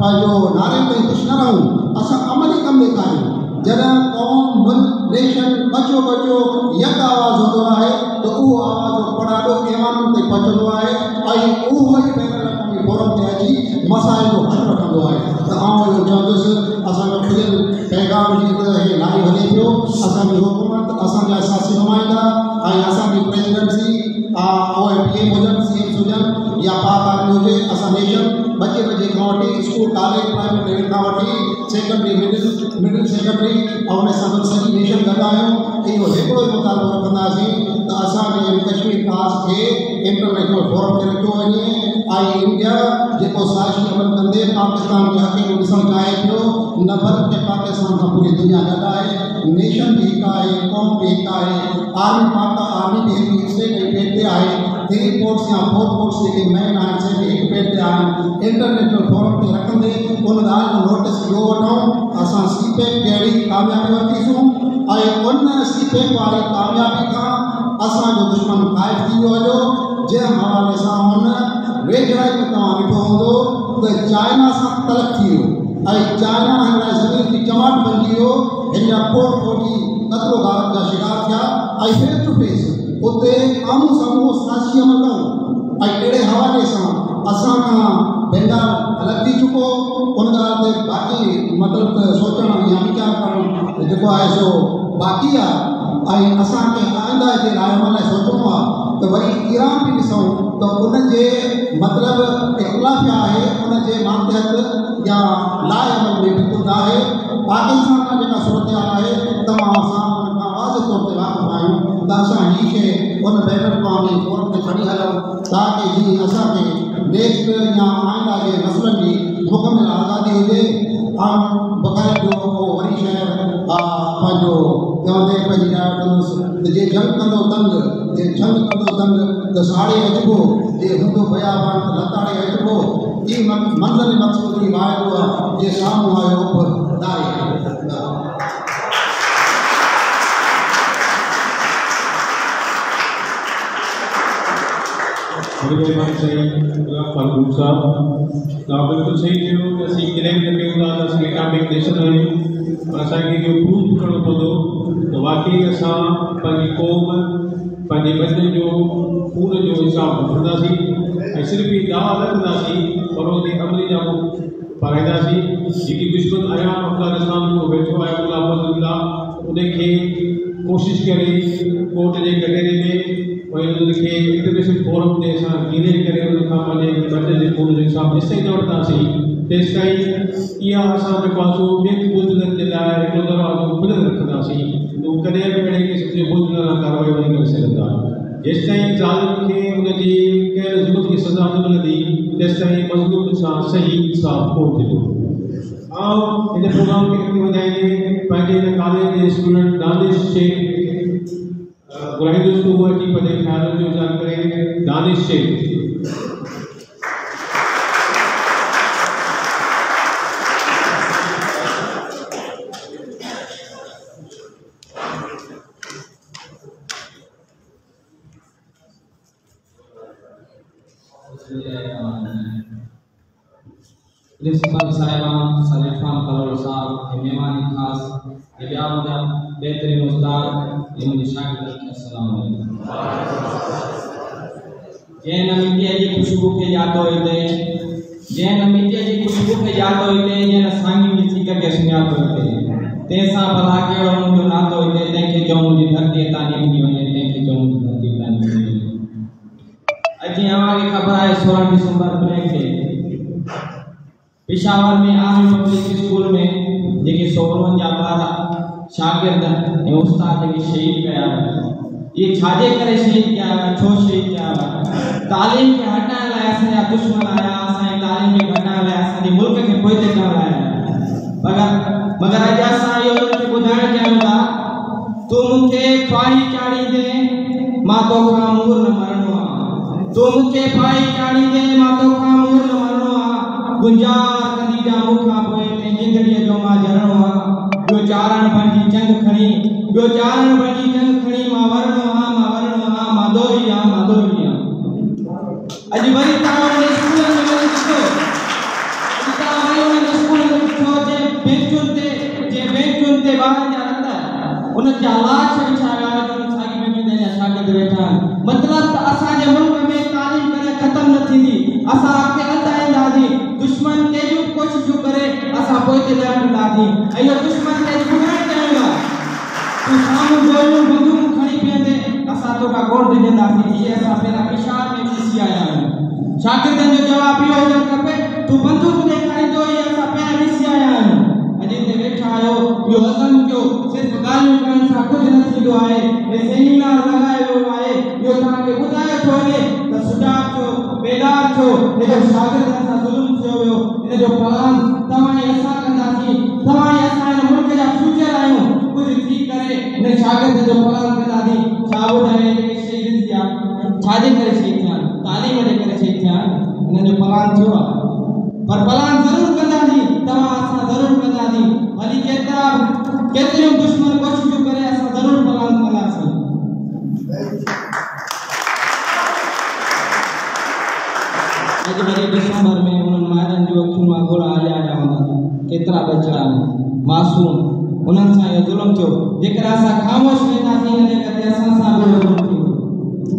पंहिंजो नारे ते ख़ुशि न रहूं असां अमली कमु ॾेखारियूं जॾहिं क़ौम मुल्क नेशन बचो बचो यक आवाज़ हूंदो आहे त उहो आवाज़ पढ़ाॾो ऐवाननि ते पहुचंदो आहे ऐं उहो ई बैन फोरम ते अची मसाइल जो हल वठंदो आहे त आउं इहो चवंदुसि असांजो खुलियल पैगाम जी तरह लाइ वञे पियो असांजी हुकूमत असांजा सियासी नुमाइंदा ऐं असांजी प्रेसिडेंसी OMPA हुजनि CMs हुजनि या पाक आर्मी हुजे असां नेशन बचे खां वठी स्कूल कॉलेज प्राइवेट लेवल खां वठी सेकेंडरी मिडिल सेकेंडरी ऐं उन सां गॾु सॼी नेशन गॾु आहियूं इहो हिकिड़ो ई मुतालबो रखंदासीं त असांजे कश्मीर काज़ खे इंटरनेशनल फोरम ते रखियो वञे ऐं इंडिया जेको साज़िशी अमल कंदे पाकिस्तान जे हक़ में ॾिसणु चाहे पियो नफ़रत के पाकिस्तान का पूरी दुनिया गॾु आहे, नेशन भी हिकु आहे, क़ौम भी हिकु आहे, आर्मी भी हिकु हिस्से के पेट ते आहे, 3 पोर्ट्स या 4 पोर्ट्स जेके मेन आहिनि से भी हिकु पेट ते आहिनि। इंटरनेशनल फोरम ते रखंदे उन ॻाल्हि जो नोटिस इहो वठूं असां सीपेक जहिड़ी कामयाबी वरितीसूं ऐं उन सीपेक वारी कामयाबी खां असांजो दुश्मन ग़ाइब थी वियो हुयो, जंहिं हवाले सां हुन वेझड़ाई में तव्हां ॾिठो हूंदो त चाइना सां तलक थी वियो ऐं चाइना हिन लाइ ज़मीन जी चमाट बणिजी वियो, हिन जा खोड़ फौजी क़त्लो गारत जा शिकार थिया ऐं फेस टू फेस उते आम्हूं साम्हूं साज़िशी अमल कयो ऐं अहिड़े हवाले सां असां खां बेंदा अलॻि थी चुको। उन ॻाल्हि ते बाक़ी मतिलबु त सोचणु या वीचार करणु जेको आहे सो बाक़ी आहे ऐं असांखे आईंदा जे लाइ हुन लाइ सोचणो आहे त वरी ईरान बि ॾिसूं त उनजे मतिलबु इख़्तिलाफ़ आहे, उनजे मातहत या लाइ अमल में बि कुझु आहे। पाकिस्तान खां जेका सूरत आहे तमामु असां उन खां वाज़े तौर ते वाक़िफ़ आहियूं त असां हीअ शइ उन बैन अक़वामी फोरम ते खणी हलूं ताकी जीअं असांखे नेक्स्ट या आईंदा जे नसलनि जी मुकमिल आज़ादी हुजे। ऐं बग़ैर जो वरी शहर पंहिंजो चवंदे पंहिंजी ॼाण कंदुसि त जे जंग कंदो तंग, जे जंग कंदो तंग त साड़े अचिबो, जे हूंदो बयाबान त लताड़े अचिबो। ई मंज़िल मक़सूद जी वाइदो आहे जे साम्हूं आयो उप दारे। बिल्कुल सही फारूक साहब, तव्हां बिल्कुलु सही चयो कि असीं क्लेम न कयूं था त असीं एटॉमिक नेशन आहियूं, पर असांखे इहो प्रूव करणो पवंदो त वाकई असां पंहिंजी क़ौम पंहिंजे बचनि जो खून जो हिसाब वठंदासीं ऐं सिर्फ़ु इहा दावा न कंदासीं पर उन अमली जा पाराईंदासीं। जेकी दुश्मन आया अफ़गानिस्तान में वेठो आहे अल्लाह उनखे कोशिशि करे कोर्ट जे कटहरे में वरी उनखे इंटरनेशनल फोरम ते असां गिरे करे उन खां पंहिंजे बचनि जे खून जो हिसाब जेसिताईं न वठंदासीं तेसिताईं इहा असां जेको आहे सो ॿियनि बुज़दिलनि जे लाइ हिकिड़ो दरवाज़ो खुलियल रखंदासीं, उहो कॾहिं बि अहिड़े क़िस्म जे बुज़दिल लाइ कार्रवाई वरी करे सघंदा। जेसिताईं ज़ालिम खे उनजी कहिड़े ज़ुल्म जी सज़ा न मिलंदी तेसिताईं मज़लूम सां सही इंसाफ़ कोन थींदो। ऐं हिन प्रोग्राम खे अॻिते वधाईंदे पंहिंजे हिन कॉलेज जे स्टूडेंट दानिश शेख घुराईंदुसि त उहो अची पंहिंजे ख़्यालनि जो इज़हार करे। दानिश शेख। प्रिंसिपल साहिबान, सलीफान करोल साहब, मेहमानी खास, ॿिया मुंहिंजा बहितरीन उस्ताद, मुंहिंजी शागिर्दनि खे अस्सलाम वालेकुम। जंहिं न मिटीअ जी ख़ुशबू खे यादो हिते, जंहिं न मिटीअ जी ख़ुशबू खे यादो हिते, जंहिं न साईं जी सीक खे सुञातो हिते, तंहिंसां भला कहिड़ो मुंहिंजो नातो हिते, तंहिंखे चऊं मुंहिंजी धरती तानी मिली वञे, तंहिंखे चऊं मुंहिंजी धरती तानी मिली वञे। अॼु अव्हांखे ख़बर आहे 16 दिसंबर ब्लैक डे पेशावर में आर्मी पब्लिक स्कूल में जेके 152 शागिर्द ऐं उस्ताद जेके शहीद कया ये छाजे करे शहीद कया, छो शहीद कया? तालीम खे हटाइण लाइ असांजा दुश्मन आया, असांजी तालीम खे हटाइण लाइ, असांजे मुल्क खे पोइते करण लाइ। मगर अॼु असां इहो उन्हनि खे ॿुधाइण चाहियूं था, तूं मूंखे फाही चाढ़ींदे मां तोखां मूर न मरणो आहे, तूं मूंखे फाही चाढ़ींदे मां तोखां मूर न मरणो आहे। गुंजार कंदी जा मूंखां पोइ ते जिंदड़ीअ जो मां झरणो आहे। ॿियो चारण बणिजी जंग खणी, ॿियो चारण बणिजी जंग खणी मां वरणो आहे, मां वरणो आहे, मां दोही आहे, मां दोही आहे। अॼु वरी तव्हां उन स्कूल में वञी ॾिसो, अॼु तव्हां वरी उन स्कूल में ॾिसो जे बेंचुनि ते ॿारनि जा हथ उन जा लाश विछाया आहिनि, साॻी बेंचुनि ते शागिर्द वेठा आहिनि। मतिलबु त असांजे मुल्क में तालीम कॾहिं ख़तमु न थींदी, असां अॻिते हलंदा ईंदासीं, दुश्मन केॾियूं कोशिशूं करे असां पोइते लहंदासीं। ऐं इहो दुश्मन खे ॿुधाइणु चाहियूं था, तूं साम्हूं गोलियूं बंदूकूं खणी बीहंदे असां तोखां कोन ॾींदासीं। इहे असां पहिरियां पेशावर में ॾिसी आया आहियूं। शागिर्दनि जो जवाबु इहो हुजणु खपे, तूं बंदूक ॾेखारींदो, इहे असां पहिरियां ॾिसी आया आहियूं। अॼु हिते वेठा आहियो, इहो हज़म कयो, सिर्फ़ु ॻाल्हियूं करण सां कुझु न थींदो आहे। हे सेमिनार लॻायो वियो आहे, इहो तव्हांखे ॿुधायो थो वञे त सुजाॻ जो बेदार छो ने जो शागिर्द सां जुल्म थियो वियो इन जो प्लान तव्हां असां कंदासीं तव्हां असां इन मुल्क जा फ्यूचर आहियूं कुछ थी करे इन शागिर्द जो प्लान कंदासीं छा ॿुधाए जेके शहीद थिया छाजे करे शहीद थिया तालीम जे करे शहीद थिया इन जो प्लान थियो आहे पर प्लान ज़रूर कंदासीं तव्हां असां ज़रूर कंदासीं भली केतिरियूं दुश्मन कोशिशूं करे असां ज़रूर प्लान कंदासीं अॼु वरी दिसंबर में उन्हनि मारनि जूं अखियुनि मां गोड़ा हलिया विया हूंदा केतिरा बचड़ा मासूम उन्हनि सां इहो ज़ुल्म थियो जेकर असां ख़ामोश वेंदासीं इन करे असां सां बि ज़ुल्म थियो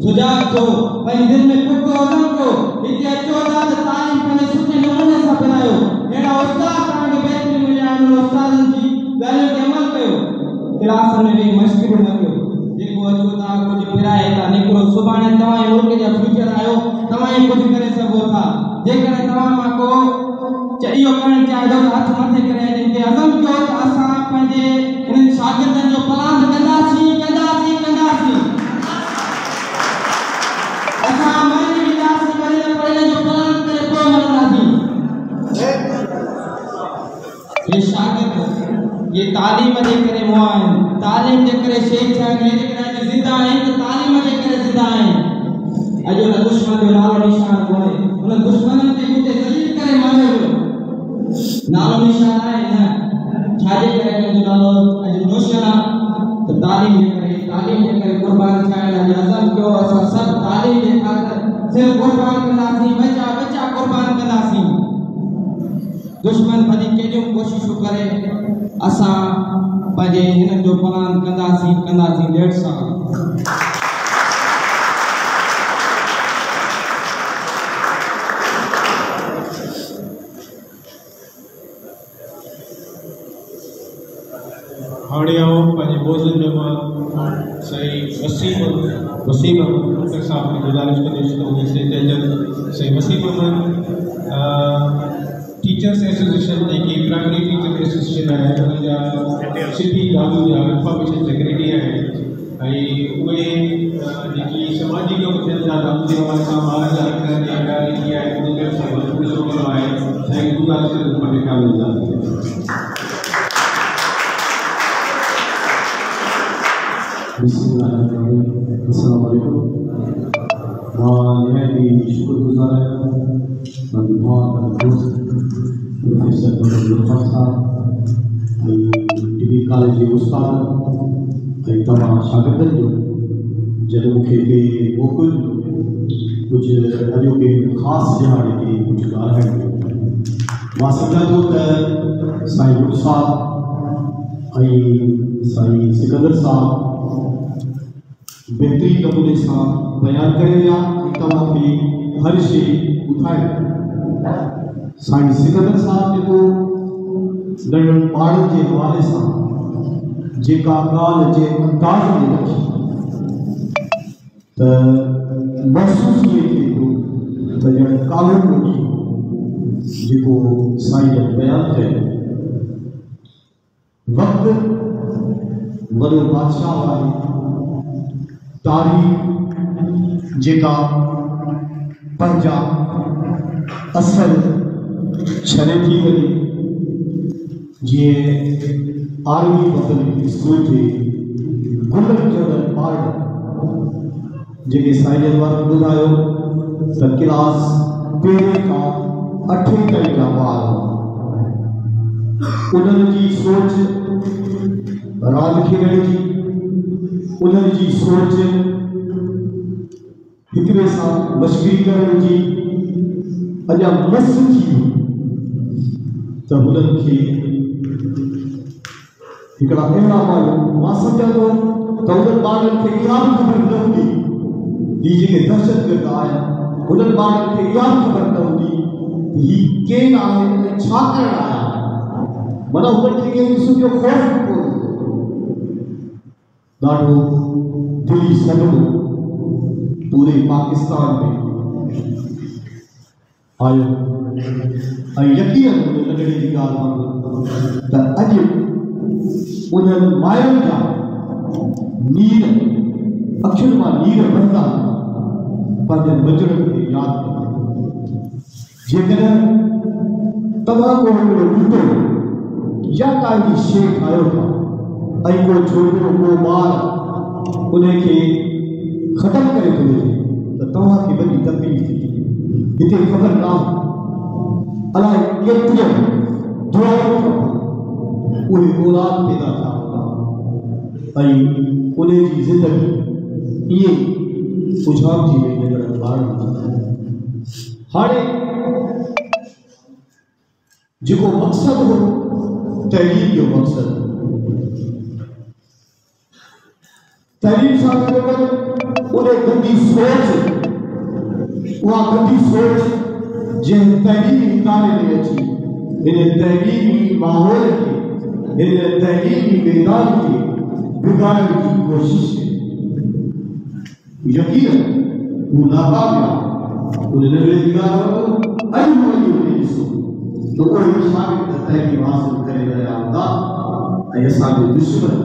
सुजाग थियो पंहिंजे दिलि में पुख़्तो अज़म कयो हिते अचो था त तालीम पंहिंजे सुठे नमूने सां पिरायो अहिड़ा उस्ताद तव्हांखे बहितरीन मिलिया आहिनि उन उस्तादनि जी ॻाल्हियुनि ते अमल कयो क्लास में वेही मश्किरियूं न कयो जेको अचो था कुझु पिराए था निकिरो सुभाणे तव्हां मुल्क जा फ्यूचर आहियो तव्हां ई कुझु करे सघो था जेकॾहिं तव्हां मां को इहो करणु चाहियो त हथ मथे करे हिते अज़म कयो त असां पंहिंजे हिननि शागिर्दनि जो प्लान कंदासीं असां मरी वेंदासीं वरी न पर हिन जो प्लान करे पोइ मरंदासीं ये शागिर्द ये तालीम जे करे मुआ आहिनि तालीम जे करे शहीद थिया आहिनि जेकॾहिं अॼु ज़िंदा आहिनि त तालीम जे करे ज़िंदा आहिनि अॼु हुन दुश्मन जो नालो निशान कोन्हे हुन दुश्मननि खे हुते ज़लील करे मारियो वियो नालो निशान आहे न छाजे करे हुनजो नालो अॼु रोशन आहे त तालीम जे करे क़ुर्बान थियण लाइ अज़म कयो असां सभु तालीम जे ख़ातिर सिर्फ़ु क़ुर्बान कंदासीं बचा क़ुर्बान कंदासीं दुश्मन भली केॾियूं कोशिशूं करे असां पंहिंजे हिननि जो प्लान कंदासीं 1.5 साल हाणे आऊं पंहिंजे मौज़ूद में सही वसीम अख्तर साहब की गुजारिश कंदुसि त उहे स्टेज ते अचनि सही वसीम टीचर्स एसोसिएशन जेकी प्राइमरी टीचर एसोसिएशन आहे हुन जा सिटी दादू जा इंफॉर्मेशन सेक्रेटरी आहिनि ऐं उहे जेकी समाजी कम थियनि था धमकी हवाले सां ॿारनि जा हक़ जी ॻाल्हि जेकी आहे उन ते पूरो करणो आहे साईं गुज़ारिश कंदुसि पंहिंजे ख़्याल ईंदा अस्सलाम वालेकुम मैं भी शुक्रगुजार हूँ दोस्त प्रोफेसर गुलफर साहब डिग्री कॉलेज के उस्ताद तमाम शागिर्दनि जो जॾहिं मूंखे मोकिल कुझु अॼोके ख़ासि ॼाणे ते कुझु ॻाल्हाइणु मां सम्झां थो त साईं गुल साहब ऐं साईं सिकंदर साहब बेहतरीन नमूने सां बयान करे विया ऐं तव्हांखे हर शइ ॿुधाए साईं सिकंदर साहब जेको नंढनि ॿारनि जे हवाले सां जेका ॻाल्हि जे अंदाज़ में रखी त महसूस इहे थिए थो त ॼण कालम वठी जेको साईं जन बयानु कयो वक़्तु वॾो बादशाह आहे तारीख़ जेका पंहिंजा असल छॾे थी वञे जीअं आर्मी पब्लिक स्कूल थे गुलनि जड़ल ॿार जेके साईं वारनि ॿुधायो त क्लास 13 खां 8 ताईं जा ॿार उन्हनि जी सोच रांदि खेॾण जी उन्हनि जी सोच हिक ॿिए सां मश्क़री करण जी अञा मस थी त हुननि खे हिकिड़ा अहिड़ा माण्हू मां सम्झां थो त उन्हनि ॿारनि खे इहा बि ख़बर न हूंदी ही जेके दहशतगर्द आहिनि उन्हनि ॿारनि खे इहा बि ख़बर न हूंदी ही केरु आहे ऐं छा करणु आया माना उन्हनि खे कंहिं क़िस्म जो ख़ौफ़ कोन्हे ॾाढो दिली सदमो पूरे पाकिस्तान में आयो ऐं यकीन लॻणे जी ॻाल्हि त अॼु उन्हनि मायुनि जा नीर अखियुनि मां नीर वहंदा पंहिंजनि बचड़नि खे यादि जेकर तव्हां को हिकिड़ो ॿूटो या काई शइ ठाहियो था ऐं को छोकिरो को ॿार उनखे ख़तमु करे थो वञे त तव्हांखे वॾी तकलीफ़ थी हिते ख़बर न अलाए केतिरे दुआऊं उहे औलाद पैदा थिया ऐं उनजी ज़िंदगी ईअं उछामजी वई नंढड़नि ॿारनि हाणे जेको मक़सदु हो तहरीर जो मक़सदु तहरीर सां गॾु उन गंदी सोच उहा गंदी सोच जंहिं तहरीरी इदारे में अची हिन तहरीरी माहौल खे हिन तहरीरी मैदान खे बिगाड़ण जी कोशिश कई यकीन हू नाकाम आहे उन नंढड़े जी ॻाल्हि अॼु ॾिसो त उहे शागिर्द तहरीर हासिल करे रहिया हूंदा ऐं असांजो दुश्मन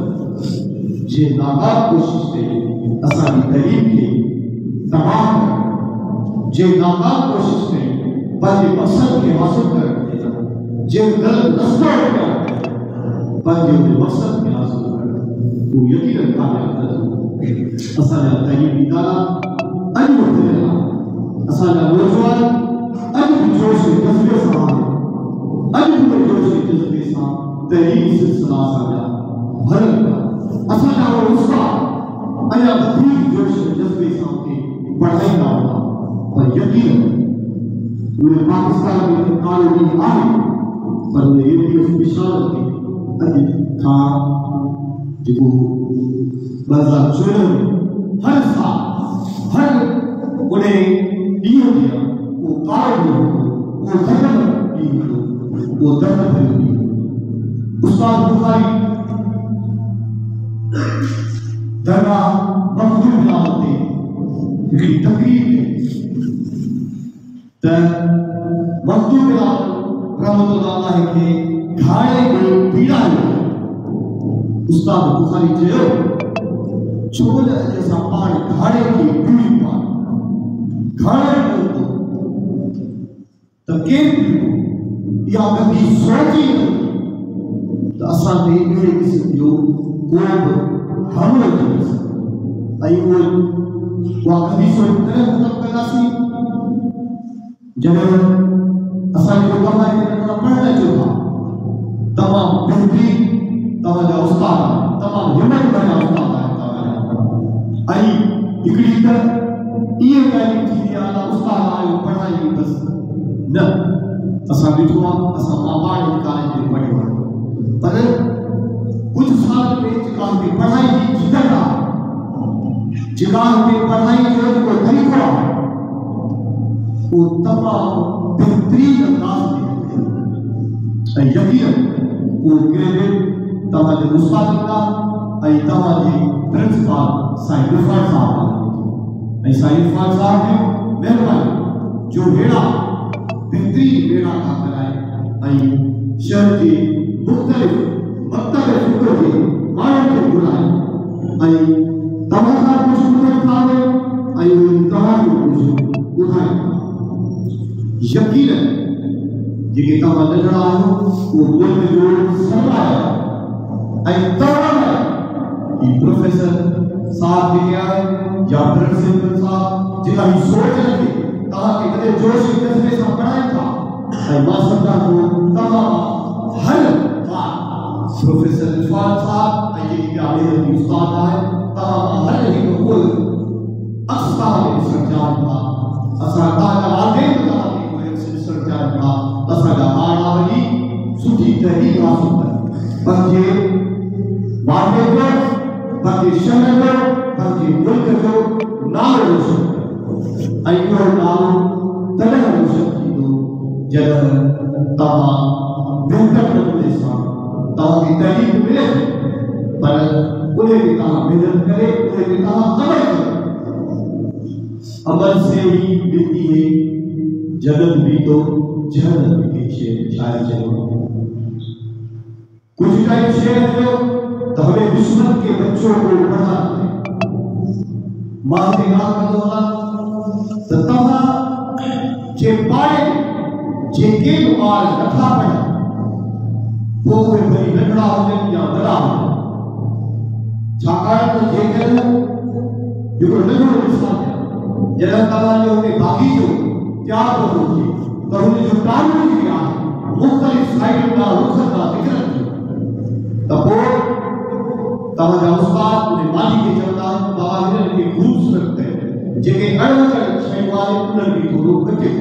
जे नाकाम कोशिश कई असांजी तहरीर खे तबाह करण जे नाकाम कोशिश कई पंहिंजे मक़सद खे हासिल करण जे ग़लति रस्तो अपनायो पंहिंजे उन मक़सद खे हासिल करण हू यकीनन कामयाब न थींदो असांजा तहरीरी इदारा अॼु बि खुलियल आहे असांजा नौजवान अॼु बि जोश ऐं जज़्बे सां अॼु बि जोश ऐं जज़्बे सां तहरीरी सिलसिला असांजा भरियल पिया असांजा उहे उस्ताद अञा वधीक जोश ऐं जज़्बे सां उते पढ़ाईंदा हुआ पर यकीन उहे पाकिस्तान में कालो ॾींहुं आहे पर उन एतिरी विशाल ते अॼु खां जेको 2014 में हर साल हर उन ॾींहं ते उहो कालो ॾींहुं उहो ख़तम ॾींहुं उहो दर्द भरियो ॾींहुं उस्ताद बुखारी दरगाह मखदूम नाम ते हिकिड़ी तकरीर त मखदूम रहमतुल्लाह खे घाड़े में पीड़ायो उस्ताद बुखारी चयो छो न अॼु असां पाण घाड़े खे पीड़ियूं पाण घाड़े पीड़ो त केरु पीड़ो इहा गंदी सोच ई न त असां ते अहिड़े क़िस्म जो को बि हमलो थी ऐं उहा गंदी सोच तॾहिं ख़तमु कंदासीं जॾहिं असांखे तव्हां पढ़ण अचो था तमामु बहितरीन तव्हांजा उस्ताद तमामु हिमत वारा उस्ताद आहिनि हिकिड़ी त इहे ॻाल्हियूं थींदी आहे त उस्ताद आयो पढ़ाई बसि न असां ॾिठो आहे असां मां पाण कॉलेज में पढ़ियो आहे पर कुझु साल में जेका हुते पढ़ाई जी जिदत आहे जेका हुते पढ़ाई जो जेको तरीक़ो आहे उहो तमामु बहितरीन अंदाज़ में ऐं यकीन उहो क्रेडिट तव्हांजे उस्तादनि खां ऐं तव्हांजे प्रिंसिपल साईं इरफान साहब ऐं साईं इरफान साहब जूं महिरबानी जो अहिड़ा बहितरीन बेड़ा था कराए ऐं शहर जे मुख़्तलिफ़ मक़तब फ़िक्र जे माण्हुनि खे घुराए ऐं तव्हां खां कुझु ॿुधनि था ऐं उहे तव्हांखे कुझु ॿुधाइनि था यकीनन जेके तव्हां नंढड़ा आहियो उहो मुल्क जो सरदार आहे ऐं तव्हां लाइ ही प्रोफेसर साहब जेके आहिनि या प्रिंसिपल साहब जेका ही सोच रखे तव्हांखे कॾहिं जोश ऐं जज़्बे सां पढ़ाइनि था ऐं मां सम्झां थो तव्हां हर बार प्रोफेसर इरफान साहब ऐं जेके ॿिया ॿिया उस्ताद आहिनि तव्हां हर हिकु उहे अक्सा में ॾिसणु चाहिनि था असां तव्हांजा वालदेन तव्हांखे उहे ॾिसणु चाहिनि था असांजा ॿार वञी सुठी तहरीर हासिल कनि पंहिंजे वालदेन जो पंहिंजे शहर जो पंहिंजे मुल्क जो नालो रोशन ऐं इहो नालो तॾहिं रोशन थींदो जॾहिं तव्हां बहितर नमूने सां तव्हांखे तहरीर मिले पर उन ते तव्हां महिनत करे उन ते तव्हां अमल करो अमल से ही मिलती है जन्नत भी तो जहन्नम भी शायद चलो कुछ टाइम शेयर करो तो हमें दुश्मन के बच्चों को पढ़ा मां ते ॻाल्हि कंदो आहियां त तव्हां पाड़े जेके ॿार नथा पढ़नि पोइ उहे वरी नंढड़ा हुजनि या वॾा हुजनि छाकाणि त जेकर जेको नंढो इंसान जॾहिं तव्हांजो हुन बाग़ीचो तयारु थो हुजे त हुनजो टाइम जेके आहे मुख़्तलिफ़ साइडुनि खां रुखनि खां निकिरनि थियूं त पोइ तव्हांजा उस्ताद उन माली खे चवंदा तव्हां हिननि खे ख़ूबसूरत कयो जेके अणवचड़ शयूं आहिनि उन्हनि खे थोरो कटियो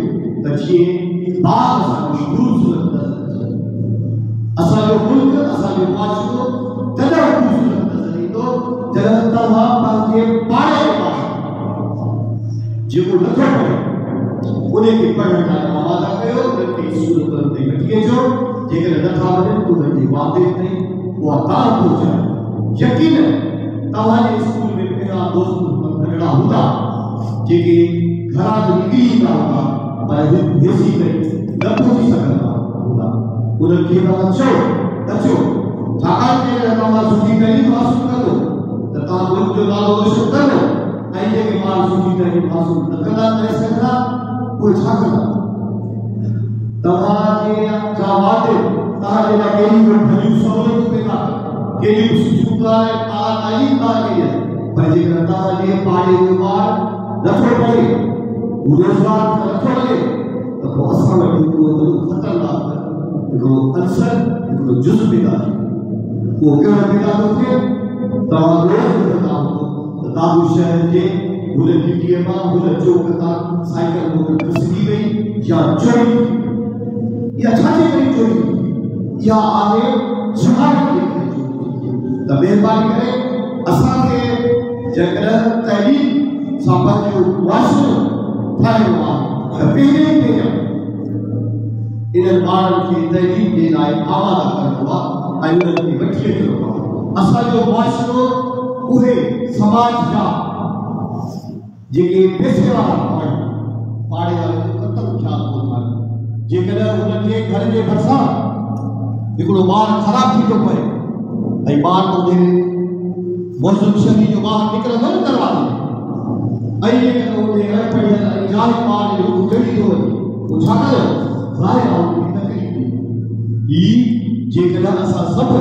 त जीअं बाग असांजो ख़ूबसूरत नज़र अचे असांजो मुल्क असांजो माशरो तॾहिं ख़ूबसूरत नज़र ईंदो जॾहिं तव्हां पंहिंजे पाड़े में जेको नथो पढ़े उन खे पढ़ण लाइ आवाज़ कयो उनखे सूरतनि ते वठी अचो जेकर नथा वञनि त उन्हनि जे वादे ते उहा तार पहुचाए यकीन तव्हांजे स्कूल में पहिरियां दोस्त नंढड़ा हूंदा जेके घरां निकिरी ईंदा हुआ पर देसी में न पहुची सघंदा हूंदा उन्हनि खे तव्हां चओ अचो छाकाणि त तव्हां सुठी तइलीम हासिल कंदो त तव्हां मुल्क जो नालो रोशन कंदो ऐं जेके ॿार सुठी तइलीम हासिल न कंदा करे सघंदा उहे छा कंदा तव्हांजे जा वादे तव्हांजे लाइ कहिड़ियूं भलियूं सहूलियतूं पैदा कहिड़ियूं सुठियूं ॻाल्हि आला तालीम तव्हां कई आहे पर जेकर तव्हांजे पाड़े जो ॿार नथो पढ़े रोज़गार नथो लॻे त पोइ असां वटि हिकिड़ो ख़तरनाक हिकिड़ो अंसर हिकिड़ो जुज़ पैदा थिए उहो कहिड़ो पैदा थो थिए तव्हां रोज़ ॿुधंदा हूंदो त दादू शहर जे हुन गिटीअ मां हुन चौक तां साइकिल मोटर फिसली वई या चोरी या छाजे करे चोरी या आहे जमात जे करे चोरी त महिरबानी करे असांखे जेकर तइलीम सां पंहिंजो मुआशिरो ठाहिणो आहे त पहिरें इन्हनि ॿारनि खे तइलीम जे लाइ आमादा करिणो आहे ऐं उन्हनि खे वठी अचिणो आहे असांजो मुआशिरो उहे समाज जा जेके पैसे वारा पाड़े वारे जो ख़तमु ख़्याल थो ठाहे जेकॾहिं उन्हनि जे घर जे भरिसां हिकिड़ो ॿारु ख़राबु थी थो पए ऐं ॿारु उन मौज़ूद शहरी जो ॿाहिरि निकिरंदो न दरवाज़े ऐं जेकॾहिं उन अणपढ़ियल ऐं जाहिल ॿार जो रूप चढ़ी थो वञे पोइ छा कयो ज़ाहिर आहे उनखे तकलीफ़ ॾे ही जेकॾहिं असां सभु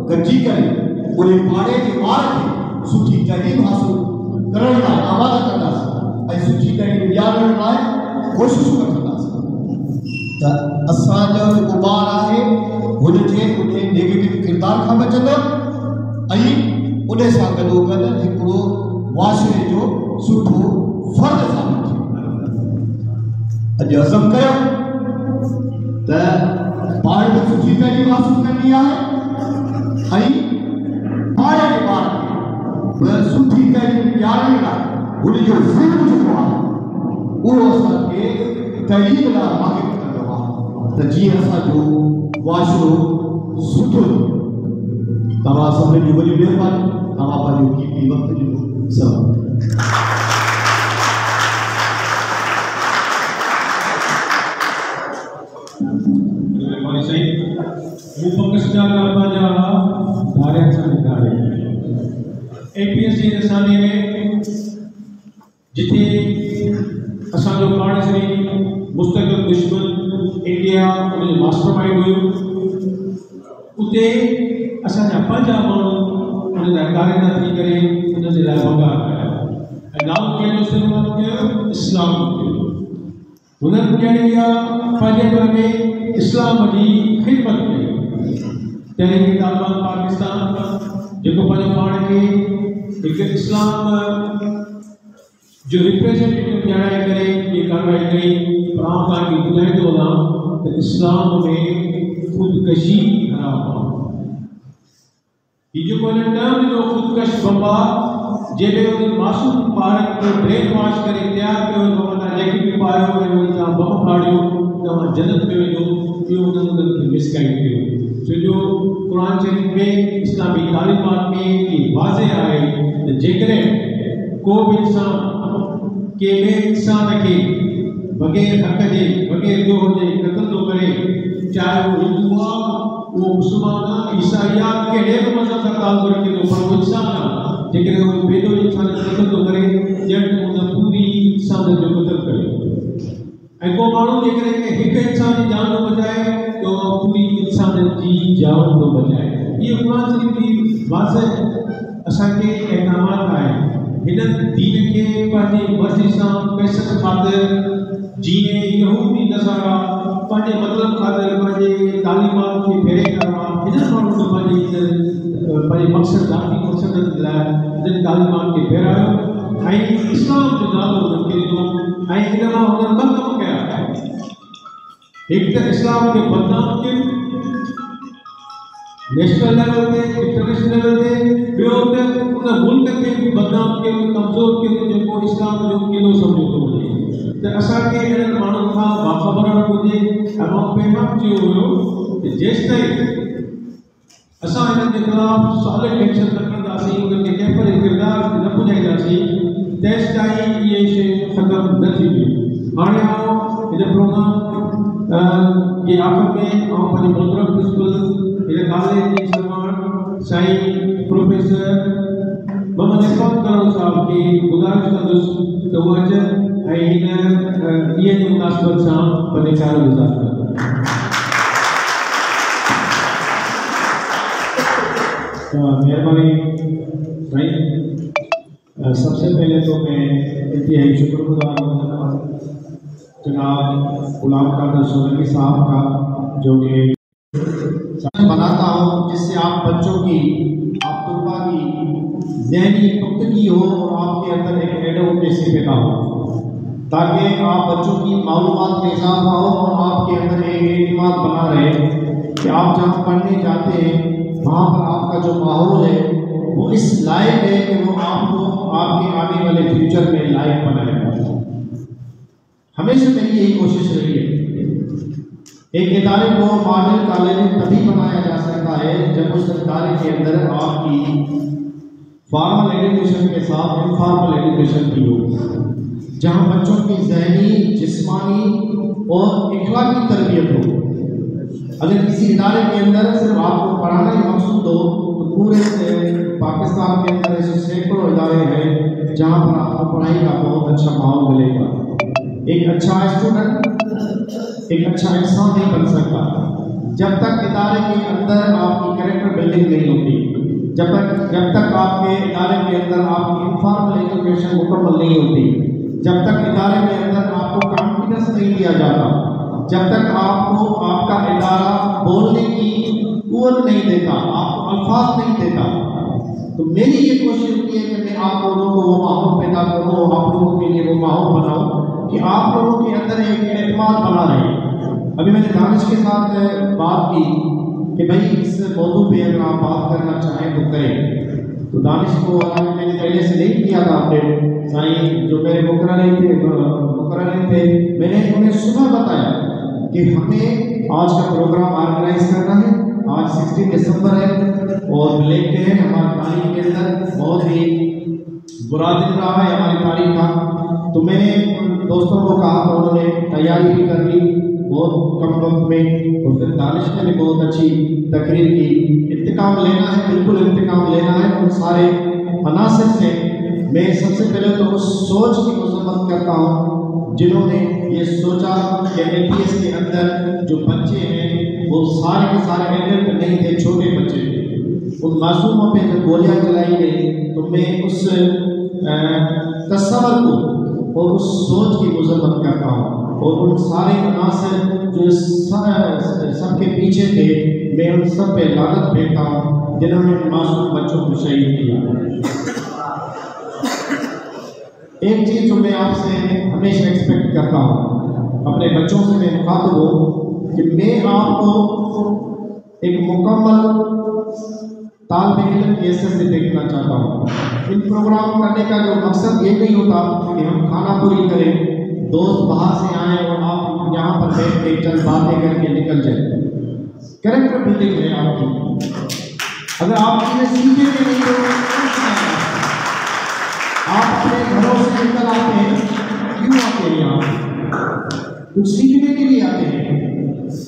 गॾिजी करे उन पाड़े जे ॿार खे सुठी तइलीम हासिल करण लाइ आवाज़ कंदासीं ऐं सुठी तइलीम ॾियारण लाइ कोशिशूं वठंदासीं त असांजो जेको ॿारु आहे हुनजे उन नेगेटिव किरदार खां बचंदो ऐं उन सां गॾोगॾु हिकिड़ो मुआशिरे जो सुठो फ़र्द साबित थींदो अॼु अज़म कयो त ॿार खे सुठी तइलीम हासिल करणी आहे ऐं पाड़े जे ॿार खे सुठी तइलीम ॾियारण लाइ हुनजो ज़हन जेको आहे उहो असांखे तइलीम लाइ वाक़िफ़ कंदो आहे त जीअं असांजो मुआशिरो सुठो तव्हां सभिनी जी वॾी महिरबानी तव्हां पंहिंजो कीमती वक़्तु ॾिनो सभु APSC रसाने में जिथे असांजो पाण श्री मुस्तक़िल दुश्मन इंडिया उनजो मास्टरमाइंड हुयो उते असांजा पंहिंजा माण्हू उन लाइ कारगर थी करे उनजे लाइ वॻा कया ऐं नालो कहिड़ो शुरूआत कयो इस्लाम हुननि कहिड़ी आहे पंहिंजे घर में इस्लाम जी ख़िदमत कई तहरीक तालिबान पाकिस्तान जेको पंहिंजो पाण खे हिकु इस्लाम जो रिप्रेजेंटेटिव ॼाणाए करे ये कार्रवाई कई पर आउं तव्हांखे ॿुधाईंदो वञां त इस्लाम में ख़ुदकशी हराम आहे हीउ जेको हिन टर्म ॾिनो ख़ुदकश बम्बा जंहिंमें उन्हनि मासूम ॿारनि खे ब्रेन वॉश करे तयारु कयो तव्हां जैकेट बि पायो ऐं वरी तव्हां बम फाड़ियो तव्हां जन्नत में वञो इहो उन्हनि खे मिसगाइड कयो छोजो क़ुरान शरीफ़ में इस्लामी तालीमात में इहा वाज़े आहे त जेकॾहिं को बि इंसान कंहिं इंसान खे बग़ैर हक़ जे बग़ैर जो हुजे क़त्ल थो करे चाहे वो हिंदू आहे वो मुस्लमान आहे ईसाई आहे कहिड़े बि मज़हब सां तालुक़ु रखे थो पर उहो इंसान आहे जेकॾहिं उहो बेदो इंसान क़त्ल थो करे ॼण उन पूरी इंसान जो क़त्ल करे को माण्हू जेकॾहिं हिकु इंसान जी जान थो बचाए तो पूरी इंसान जी जान थो बचाए। ये क़ुरान शरीफ की वाज़ह असांखे अहकामात आहे। हिन दीन खे पंहिंजी मर्ज़ी सां पैसनि ख़ातिर जीअं यहूदी नसारा पंहिंजे मतिलब ख़ातिर पंहिंजे तालीमात खे फेरे करणु आहे। हिननि माण्हुनि खे पंहिंजे मक़सद ज़ाती मक़सदनि लाइ हिननि तालीमात खे फेरायो ऐं इस्लाम जो नालो हुननि खे ॾिनो ऐं हिन मां हुननि ॿ कम कया। हिकु त इस्लाम खे बदनाम कयो नेशनल लेवल ते इंटरनेशनल लेवल ते, ॿियो त उन मुल्क खे बि बदनाम कयो कमज़ोर कयो जेको इस्लाम जो क़िलो सम्झो थो वञे। त असांखे अहिड़नि माण्हुनि खां बाख़बर रहणु घुरिजे। ऐं मां पहिरियों चयो हुयो कि जेसिताईं असां हिननि जे ख़िलाफ़ सॉलिड एक्शन न खणंदासीं, उन्हनि खे कंहिं पर किरदार न पुॼाईंदासीं, तेसिताईं इहे शयूं ख़तमु न थींदियूं। हाणे आउं हिन प्रोग्राम जे आख़िर में आउं पंहिंजे मोहतरम प्रिंसिपल हिन कॉलेज जी सरवाण साईं प्रोफेसर मोहम्मद इकबाल करण साहब खे गुज़ारिश कंदुसि त उहे अचनि ऐं हिन ॾींहं जी मुनासिबत सां पंहिंजे ख़्याल गुज़ार कनि। मेहरबानी साईं, सबसे पहले तो मैं इंतहाई शुक्रगुजार हूँ जनाब गुलाम कादर सोलंकी साहब का, जो कि बनाता हूँ जिससे आप बच्चों की, आप तलबा की ज़हनी पुख्तगी हो और आपके अंदर एक एडवोकेसी पैदा हो, ताकि आप बच्चों की मालूमात में इजाफा हो और आपके अंदर एक एतमाद बना रहे कि आप जहाँ पढ़ने जाते हैं वहाँ पर आपका जो माहौल है वो इस लायक है कि वो आपको आपके आने वाले फ्यूचर में लायक बनाएगा। हमेशा मेरी यही कोशिश रही है। एक इदारे को मॉडल कॉलेज तभी बनाया जा सकता है जब उस इदारे के अंदर आपकी फॉर्मल एजुकेशन के साथ इनफॉर्मल एजुकेशन भी हो, जहाँ बच्चों की ज़हनी, जिस्मानी और इखलाकी तरबियत हो। अगर किसी इदारे के अंदर सिर्फ आपको पढ़ाना ही मकसूद हो तो पूरे पाकिस्तान के अंदर ऐसे सैकड़ों इदारे हैं जहाँ पर आपको पढ़ाई का बहुत अच्छा माहौल मिलेगा। एक अच्छा स्टूडेंट एक अच्छा इंसान नहीं बन सकता जब तक इदारे के अंदर आपकी कैरेक्टर बिल्डिंग नहीं होती, जब तक आपके इदारे के अंदर आपकी इनफॉर्मल एजुकेशन मुकम्मल नहीं होती, जब तक इदारे के अंदर आपको कॉन्फिडेंस नहीं दिया जाता, जब तक आपको आपका इदारा बोलने की कुव्वत नहीं देता, आपको अल्फाज नहीं देता। तो मेरी ये कोशिश होती है कि मैं आप लोगों को वो माहौल पैदा करूँ, आप लोगों के लिए वो माहौल बनाऊँ कि आप लोगों के अंदर एक एतमाद बना रहे। अभी मैंने दानिश के साथ बात की कि भाई इस मौजू पे अगर आप बात करना चाहें तो करें, तो दानिश को मैंने पहले से नहीं किया था अपडेट। साईं जो मेरे मुकर्रर थे मैंने उन्हें सुबह बताया कि हमें आज का प्रोग्राम ऑर्गेनाइज करना है। आज 16 दिसंबर है और ब्लैक डे है हमारी तारीख के अंदर, बहुत ही बुरा दिन रहा है हमारी तारीख का। तो मैंने उन दोस्तों को कहा तो उन्होंने तैयारी भी कर ली बहुत कम वक्त में, और फिर दानिश ने भी बहुत अच्छी तकरीर की। इंतकाम लेना है, बिल्कुल इंतकाम लेना है उन सारे अनासर से। मैं सबसे पहले तो उस सोच की मजम्मत करता हूँ जिन्होंने ये सोचा कि APS के अंदर जो बच्चे हैं वो सारे के सारे एडल्ट नहीं थे, छोटे बच्चे थे। उन मासूमों पे जब गोलियां चलाई गई तो मैं उस तस्वर को और उस सोच की मजम्मत करता हूँ, और उन सारे अनासर जो सबके पीछे थे मैं उन सब पे लानत फेंकता हूँ जिन्होंने मासूम बच्चों को शहीद किया। एक चीज़ जो मैं आपसे हमेशा एक्सपेक्ट करता हूँ, अपने बच्चों से मैं मुखातिब हूँ कि मैं आपको एक मुकम्मल तालिब इल्म की हैसियत से देखना चाहता हूँ। इन प्रोग्राम करने का जो मकसद ये नहीं होता कि हम खाना पूरी करें, दोस्त बाहर से आए और आप यहाँ पर बैठ के चंद बातें करके निकल जाए। कैरेक्टर बिल्डिंग है आपकी। अगर आप चीज़ें सीखेंगे नहीं तो आप अपने घरों से निकल आते हैं, क्यों आते हैं यहाँ? कुछ सीखने के लिए आते हैं।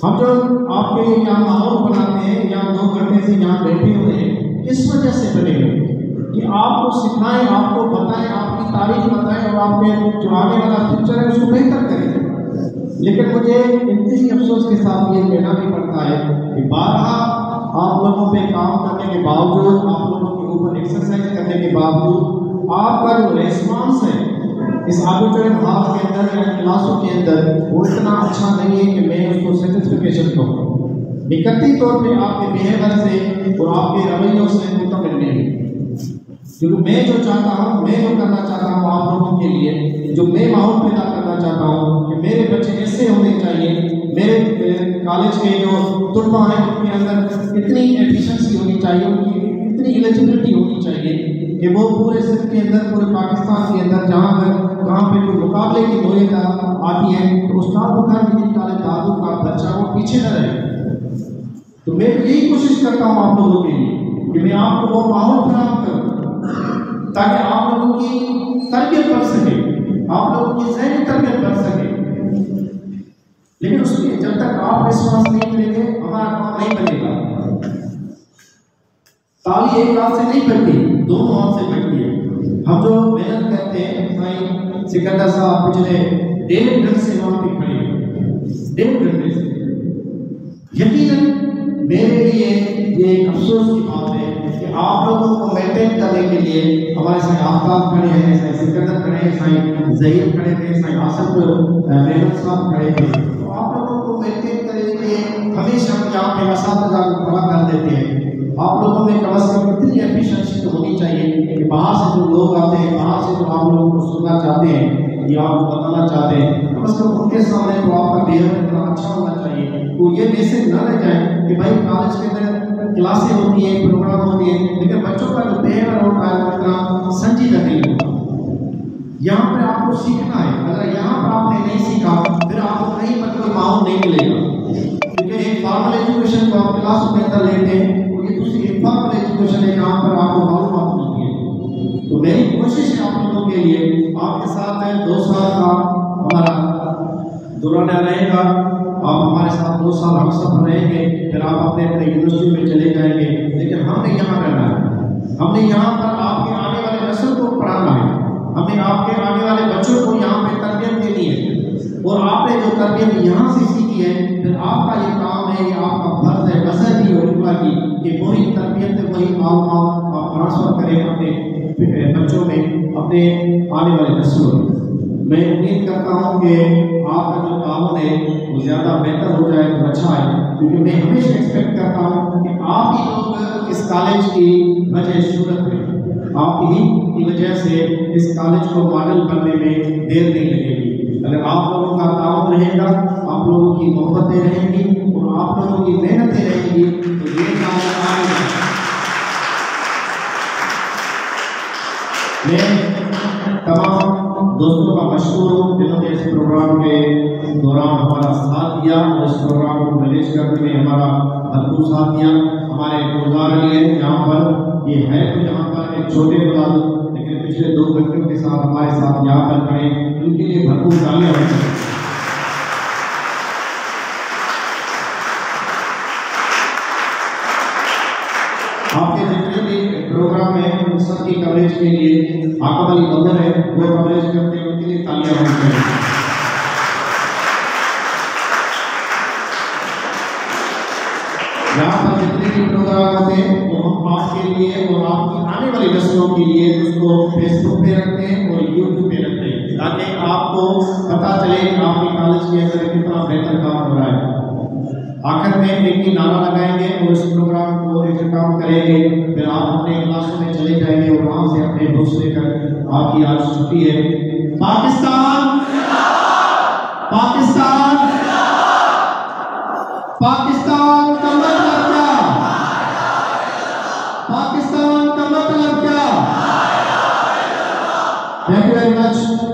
हम जो आपके लिए यहाँ माहौल बनाते हैं, यहाँ 2 घंटे से यहाँ बैठे हुए हैं, किस वजह से बने हुए कि आपको सिखाएं, आपको बताएं, आपकी तारीफ बताएं और आपके जो आने वाला फ्यूचर है उसको बेहतर करें। लेकिन मुझे इतनी अफसोस के साथ ये कहना भी पड़ता है कि बारहा आप लोगों पे काम करने के बावजूद, आप लोगों के ऊपर एक्सरसाइज करने के बावजूद आपका जो रेस्पॉन्स है इस ऑडिटोरियम हॉल के अंदर या क्लासों के अंदर वो इतना अच्छा नहीं है कि मैं उसको सेटिस्फिकेशन कहूँ। निकटती तौर पे आपके बिहेवियर से और आपके रवैयों से मुतमिल नहीं है, क्योंकि मैं जो चाहता हूँ, मैं जो करना चाहता हूँ आप लोगों के लिए, जो मैं माहौल पैदा करना चाहता हूँ कि मेरे बच्चे ऐसे होने चाहिए, मेरे कॉलेज के जो तुलबा हैं उनके अंदर इतनी एफिशिएंसी होनी चाहिए, उनकी इतनी एलिजिबिलिटी होनी चाहिए कि वो पूरे सिंध के अंदर, पूरे पाकिस्तान के अंदर जहाँ पे जो मुकाबले की नौयत आती है तो उस्ताद बुखार डिग्री कॉलेज दादू का बच्चा वो पीछे न रहे। तो मैं यही कोशिश करता हूँ आप लोगों के लिए कि मैं आपको वो माहौल फराहम करूँ ताकि आप लोगों की तरबियत बढ़ सके, आप लोगों की ज़हनी तरबियत बढ़ सके। लेकिन उसमें जब तक आप विश्वास नहीं करेंगे हमारा काम नहीं बनेगा। ताली एक हाथ से नहीं बढ़ती, दोनों हाथ से बढ़ती है। हम जो मेहनत करते हैं, भाई सिकंदर साहब पिछले 1.5 घंटे से वहाँ पे खड़े हैं, 1.5 घंटे से। यकीनन मेरे लिए ये एक अफसोस की बात है कि आप लोगों को मेंटेन करने के लिए हमारे साथ आफ्ताब खड़े हैं, साईं सिकंदर खड़े हैं, साईं ज़हीर खड़े थे, साईं आसिफ मेहमद साहब खड़े थे। तो आप लोगों को मेंटेन करने के लिए हमेशा हम यहाँ पे असातिज़ा को खड़ा कर देते हैं। आप लोगों में कम से कम इतनी एफिशिएंसी तो होनी चाहिए कि बाहर से जो लोग आते हैं, बाहर से जो आप लोगों को सुनना चाहते हैं या आपको बताना चाहते हैं, कम से कम उनके सामने तो आपका बिहेवियर इतना अच्छा होना चाहिए। तो ये मैसेज न रह जाए कि भाई कॉलेज के अंदर क्लासें होती हैं, प्रोग्राम होते हैं, लेकिन बच्चों का जो बिहेवियर होता है वो इतना संजीदा नहीं होता। यहाँ पर आपको सीखना है, अगर यहाँ पर आपने नहीं सीखा फिर आपको कहीं पर कोई माहौल नहीं मिलेगा। क्योंकि एक फॉर्मल एजुकेशन को आप क्लास के अंदर लेते हैं, दूसरी इन्फॉर्मल एजुकेशन है जहाँ पर आपको मालूमात मिलती है। तो मेरी कोशिश है आप लोगों के लिए, आपके साथ है 2 साल का हमारा दौरान रहेगा, आप हमारे साथ 2 साल हम सब रहेंगे, फिर आप अपने अपने यूनिवर्सिटी में चले जाएंगे। लेकिन हमने यहाँ रहना है, हमने यहाँ पर आपके आने वाले नस्ल को पढ़ाना है, हमने आपके आने वाले बच्चों को यहाँ पे तरबियत देनी है। और आपने जो तरबियत यहाँ से सीखी है, फिर आपका ये काम है, ये आपका फर्ज है मजहबी और इल्मा की कि वही तरबियत वही मालूमात आप ट्रांसफर करें अपने बच्चों में, अपने आने वाले नस्लों में। मैं उम्मीद करता हूँ कि आपका जो ताउन है वो ज़्यादा बेहतर हो जाए तो अच्छा है, क्योंकि मैं हमेशा एक्सपेक्ट करता हूँ कि आप ही लोग इस कॉलेज की वजह शूरत में, आप ही की वजह से इस कॉलेज को मॉडल बनने में देर नहीं लगेगी। अगर आप लोगों का ताउन रहेगा, आप लोगों की मोहब्बतें रहेंगी और आप लोगों की मेहनतें रहेंगी तो ये काम आएगा। मैं तमाम दोस्तों का मशहूर हूँ जिन्होंने इस प्रोग्राम के दौरान हमारा साथ दिया और इस प्रोग्राम को मैनेज करने में हमारा भरपूर साथ दिया। हमारे गुलजार लिए यहाँ पर ये है तो यहाँ पर एक छोटे मुलाजिम, लेकिन पिछले 2 घंटों के साथ हमारे साथ यहाँ पर खड़े, उनके लिए भरपूर तालियां हों। आपके जितने भी प्रोग्राम है उन सब की कवरेज के लिए आकब अली बंदर है, वो कवरेज करते हैं, उनके लिए तालियां होनी चाहिए। यहाँ पर जितने भी प्रोग्राम होते हैं वो हम आपके लिए और आपकी आने वाली नस्लों के लिए उसको फेसबुक पे रखते हैं और यूट्यूब पे रखते हैं, ताकि आपको पता चले कि आपके कॉलेज के अंदर कितना बेहतर काम हो रहा है। आखिर में एक ही नारा लगाएंगे और इस प्रोग्राम को एहतमाम करेंगे, फिर आप अपने क्लासों में चले जाएंगे और वहाँ से अपने दोस्त लेकर आपकी आज छुट्टी है। पाकिस्तान पाकिस्तान पाकिस्तान का मतलब क्या? पाकिस्तान का मतलब क्या? Thank you very much.